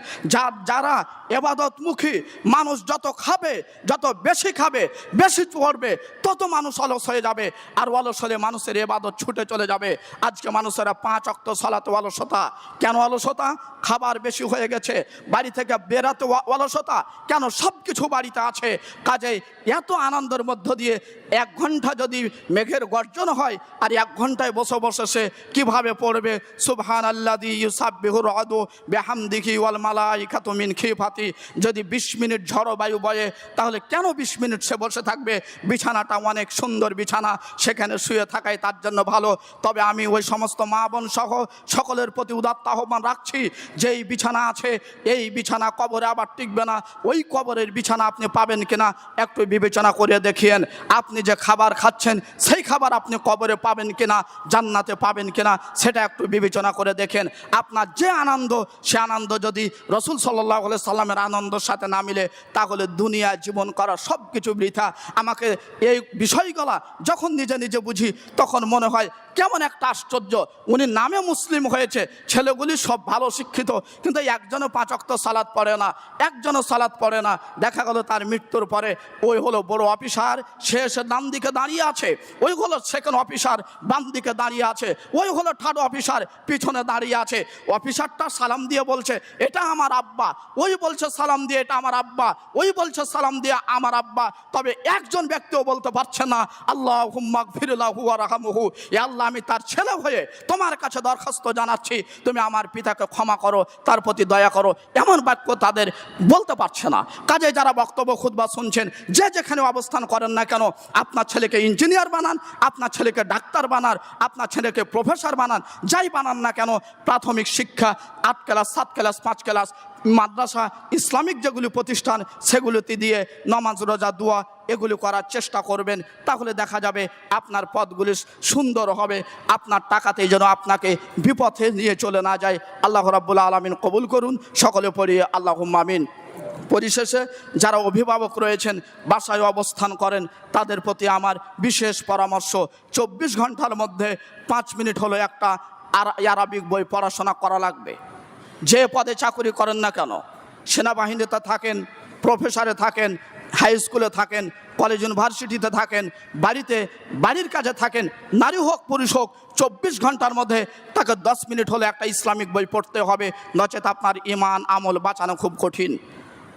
যারা এবাদতমুখী, মানুষ যত খাবে, যত বেশি খাবে, বেশি পড়বে, তত মানুষ অলস হয়ে যাবে, আর অলস হলে মানুষের এবাদত ছুটে চলে যাবে। আজকে মানুষেরা 5 ওয়াক্ত সালাতে অলসতা। কেন অলসতা? খাবার বেশি হয়ে গেছে, বাড়ি থেকে বেরাতে অলসতা। কেন? সব কিছু বাড়িতে আছে। কাজে এত আনন্দের মধ্য দিয়ে 1 ঘন্টা যদি মেঘের গর্জন হয়, আর 1 ঘন্টায় বসে বসে সে কীভাবে পড়বে সুবহানাল্লাযী ইউসাব্বিহুর রাদু বিহামদিহি ওয়াল মালাইকাতু মিন খিফাতি। যদি 20 মিনিট ঝড়ো বায়ু বয়ে, তাহলে কেন 20 মিনিট সে বসে থাকবে? বিছানাটা অনেক সুন্দর বিছানা, সেখানে শুয়ে থাকাই তার জন্য ভালো। তবে আমি ওই সমস্ত মা বোন সহ সকলের প্রতি উদাত্ত আহ্বান রাখছি, যেই বিছানা আছে এই বিছানা কবরে আবার টিকবে না। ওই কবরের বিছানা আপনি পাবেন কিনা একটু বিবেচনা করে দেখিয়েন। আপনি যে খাবার খাচ্ছেন সেই খাবার আপনি কবরে পাবেন কিনা, জান্নাতে পাবেন কিনা, সেটা একটু বিবেচনা করে দেখেন। আপনার যে আনন্দ, সে আনন্দ যদি রাসূল সাল্লাল্লাহু আলাইহি সাল্লামের আনন্দের সাথে না মিলে, তাহলে দুনিয়া জীবন করা সব কিছু বৃথা। আমাকে এই বিষয়গুলা যখন নিজে নিজে বুঝি, তখন মনে হয় কেমন একটা আশ্চর্য। উনি নামে মুসলিম হয়েছে, ছেলেগুলি সব ভালো শিক্ষিত, কিন্তু একজনও 5 ওয়াক্ত সালাত পড়ে না, একজনও সালাত পড়ে না। দেখা গেল তার মৃত্যুর পরে ওই হলো বড় অফিসার, সে এসে ডান দিকে দাঁড়িয়ে আছে, ওই হলো সেকেন্ড অফিসার বাম দিকে দাঁড়িয়ে আছে, ওই হলো থার্ড অফিসার পিছনে দাঁড়িয়ে আছে। অফিসারটা সালাম দিয়ে বলছে এটা আমার আব্বা, ওই বলছে সালাম দিয়ে এটা আমার আব্বা, ওই বলছে সালাম দিয়ে আমার আব্বা। তবে একজন ব্যক্তিও বলতে পারছে না আল্লাহুম্মা গফির লাহু ওয়ারহামহু, এ আল্লাহ আমি তার ছেলে হয়ে তোমার কাছে দরখাস্ত জানাচ্ছি, তুমি আমার পিতাকে ক্ষমা করো, তার প্রতি দয়া করো। এমন বাক্য তাদের বলতে পারছে না। কাজে যারা বক্তব্য খুতবা শুনছেন, যে যেখানে অবস্থান করেন না কেন, আপনার ছেলেকে ইঞ্জিনিয়ার বানান, আপনার ছেলেকে ডাক্তার বানান, আপনার ছেলেকে প্রফেসর বানান, যাই বানান না কেন, প্রাথমিক শিক্ষা 8 ক্লাস 7 ক্লাস 5 ক্লাস মাদ্রাসা ইসলামিক যেগুলি প্রতিষ্ঠান, সেগুলোতে দিয়ে নামাজ রোজা দোয়া এগুলি করার চেষ্টা করবেন। তাহলে দেখা যাবে আপনার পথগুলি সুন্দর হবে, আপনার টাকাতে যেন আপনাকে বিপথে নিয়ে চলে না যায়। আল্লাহ রাব্বুল আলামিন কবুল করুন। সকলে পড়ি আল্লাহুম্মা আমিন। পরিশেষে যারা অভিভাবক রয়েছেন, বাসায় অবস্থান করেন, তাদের প্রতি আমার বিশেষ পরামর্শ, 24 ঘন্টার মধ্যে 5 মিনিট হলো একটা আরবিক বই পড়াশোনা করা লাগবে। যে পদে চাকরি করেন না কেন, সেনাবাহিনীতে থাকেন, প্রফেসরে থাকেন, হাই স্কুলে থাকেন, কলেজ ইউনিভার্সিটিতে থাকেন, বাড়ির কাজে থাকেন, নারী হোক পুরুষ হোক, 24 ঘন্টার মধ্যে তাকে 10 মিনিট হলে একটা ইসলামিক বই পড়তে হবে, নচেত আপনার ইমান আমল বাঁচানো খুব কঠিন।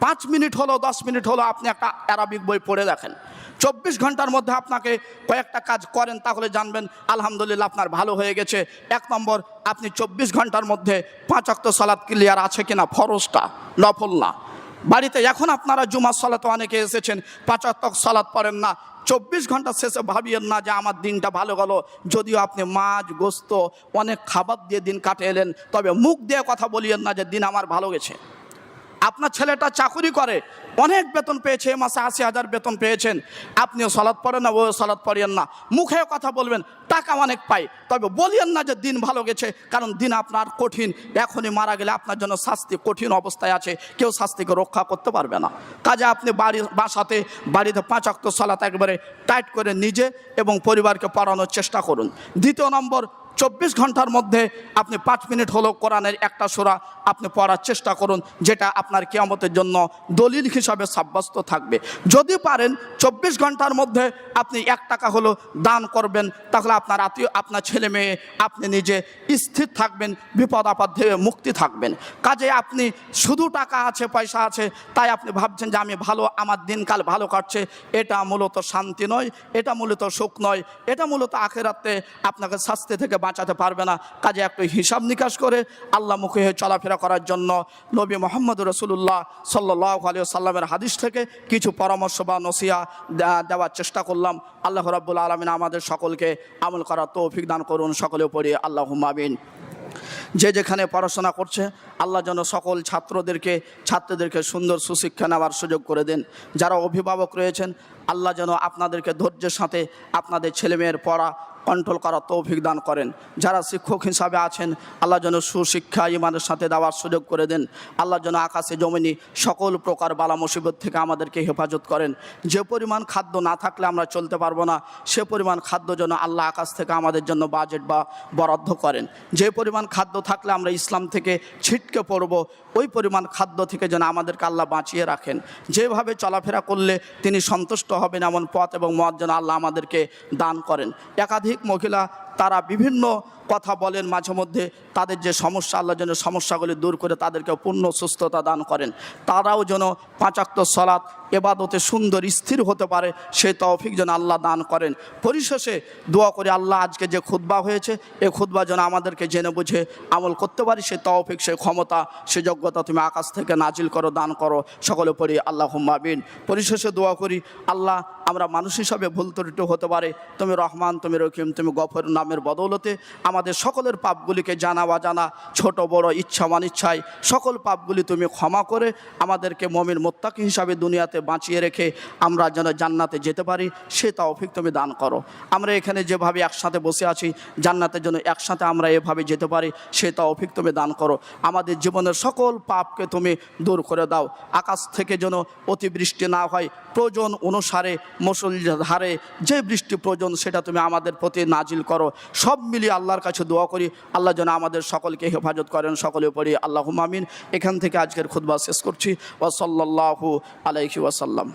5 মিনিট হলো 10 মিনিট হলো আপনি একটা আরবিক বই পড়ে দেখেন। 24 ঘন্টার মধ্যে আপনাকে কয়েকটা কাজ করেন, তাহলে জানবেন আলহামদুলিল্লাহ আপনার ভালো হয়ে গেছে। 1 নম্বর, আপনি 24 ঘন্টার মধ্যে 5 ওয়াক্ত সালাত ক্লিয়ার আছে কিনা, ফরজটা, নফল না। বাড়িতে এখন আপনারা জুমার সালাতে অনেকে এসেছেন, 5 ওয়াক্ত সালাত পড়েন না। 24 ঘন্টা শেষে ভাবিয়েন না যে আমার দিনটা ভালো গেল। যদিও আপনি মাছ গোস্ত অনেক খাবার দিয়ে দিন কাটে এলেন, তবে মুখ দিয়ে কথা বলিয়েন না যে দিন আমার ভালো গেছে। আপনার ছেলেটা চাকুরি করে, অনেক বেতন পেয়েছে, এ মাসে 80,000 বেতন পেয়েছেন, আপনিও সালাত পড়েন না, ওও সালাত পড়েন না, মুখে কথা বলবেন টাকা অনেক পাই, তবে বলিয়েন না যে দিন ভালো গেছে, কারণ দিন আপনার কঠিন। এখনই মারা গেলে আপনার জন্য শাস্তি কঠিন অবস্থায় আছে, কেউ শাস্তিকে রক্ষা করতে পারবে না। কাজে আপনি বাড়িতে 5 ওয়াক্ত সালাত একবারে টাইট করে নিজে এবং পরিবারকে পড়ানোর চেষ্টা করুন। দ্বিতীয় নম্বর, 24 ঘন্টার মধ্যে আপনি 5 মিনিট হলেও কোরআনের একটা সূরা আপনি পড়ার চেষ্টা করুন, যেটা আপনার কিয়ামতের জন্য দলিল হিসাবে সাব্যস্ত থাকবে। যদি পারেন 24 ঘন্টার মধ্যে আপনি 1 টাকা হলো দান করবেন, তাহলে আপনার আত্মীয়, আপনার ছেলে মেয়ে, আপনি নিজে স্থির থাকবেন, বিপদ আপদ থেকে মুক্তি থাকবেন। কাজে আপনি শুধু টাকা আছে, পয়সা আছে, তাই আপনি ভাবছেন যে আমি ভালো, আমার দিনকাল ভালো কাটছে, এটা মূলত শান্তি নয়, এটা মূলত সুখ নয়, এটা মূলত আখিরাতে আপনাকে শাস্তি থেকে বাঁচাতে পারবে না। কাজে একটু হিসাব নিকাশ করে আল্লাহ মুখে চলাফেরা করার জন্য নবী মুহাম্মদ রাসূলুল্লাহ সাল্লাল্লাহু আলাইহি ওয়াসাল্লামের হাদিস থেকে কিছু পরামর্শ বা নসিহা দেওয়ার চেষ্টা করলাম। আল্লাহ রাব্বুল আলামিন আমাদের সকলকে আমল করার তৌফিক দান করুন। সকলে পড়ি আল্লাহুম্মা আমিন। যে যেখানে পড়াশোনা করছে আল্লাহ যেন সকল ছাত্রদেরকে সুন্দর সুশিক্ষা নেওয়ার সুযোগ করে দেন। যারা অভিভাবক রয়েছেন আল্লাহ যেন আপনাদেরকে ধৈর্যের সাথে আপনাদের ছেলেমেয়ের পড়া কন্ট্রোল করার তৌফিক দান করেন। যারা শিক্ষক হিসাবে আছেন আল্লাহ যেন সুশিক্ষা ইমানের সাথে দেওয়ার সুযোগ করে দেন। আল্লাহ যেন আকাশে জমিনি সকল প্রকার বালা মুসিবত থেকে আমাদেরকে হেফাজত করেন। যে পরিমাণ খাদ্য না থাকলে আমরা চলতে পারবো না, সে পরিমাণ খাদ্য যেন আল্লাহ আকাশ থেকে আমাদের জন্য বাজেট বা বরাদ্দ করেন। যে পরিমাণ খাদ্য থাকলে আমরা ইসলাম থেকে ছিটকে পড়ব, ওই পরিমাণ খাদ্য থেকে যেন আমাদেরকে আল্লাহ বাঁচিয়ে রাখেন। যেভাবে চলাফেরা করলে তিনি সন্তুষ্ট হবেন এমন পথ এবং মত যেন আল্লাহ আমাদেরকে দান করেন। একাধিক মহিলা তারা বিভিন্ন কথা বলেন মাঝে মধ্যে, তাদের যে সমস্যা আল্লাহ যেন সমস্যাগুলি দূর করে তাদেরকে পূর্ণ সুস্থতা দান করেন। তারাও যেন 5 ওয়াক্ত সালাত ইবাদতে সুন্দর স্থির হতে পারে, সেই তৌফিক যেন আল্লাহ দান করেন। পরিশেষে দোয়া করি আল্লাহ আজকে যে খুতবা হয়েছে এই খুতবা যেন আমাদেরকে জেনে বুঝে আমল করতে পারি, সেই তৌফিক, সেই ক্ষমতা, সেই যোগ্যতা তুমি আকাশ থেকে নাজিল করো, দান করো। সকলে পড়ি আল্লাহুম্মা আমিন। পরিশেষে দোয়া করি আল্লাহ আমরা মানুষ হিসাবে ভুল ত্রুটি হতে পারে, তুমি রহমান, তুমি রহিম, তুমি গফর নামের বদৌলতে আমাদের সকলের পাপগুলিকে জানা অজানা, ছোট বড়, ইচ্ছা অনিচ্ছায় সকল পাপগুলি তুমি ক্ষমা করে আমাদেরকে মুমিন মুত্তাকি হিসাবে দুনিয়াতে বাঁচিয়ে রেখে আমরা যেন জান্নাতে যেতে পারি, সে তৌফিক তুমি দান করো। আমরা এখানে যেভাবে একসাথে বসে আছি জান্নাতের জন্য একসাথে আমরা এভাবে যেতে পারি, সে তৌফিক তুমি দান করো। আমাদের জীবনের সকল পাপকে তুমি দূর করে দাও। আকাশ থেকে যেন অতিবৃষ্টি না হয়, প্রয়োজন অনুসারে মুষলধারে যে বৃষ্টি প্রয়োজন সেটা তুমি আমাদের প্রতি নাজিল করো। সব মিলিয়ে আল্লাহর কাছে দোয়া করি আল্লাহ যেন আমাদের সকলকে হেফাজত করেন। সকলে পড়ি আল্লাহুম্মা আমিন। এখান থেকে আজকের খুতবা শেষ করছি। ওয়া সাল্লাল্লাহু আলাইহি ওয়াসাল্লাম।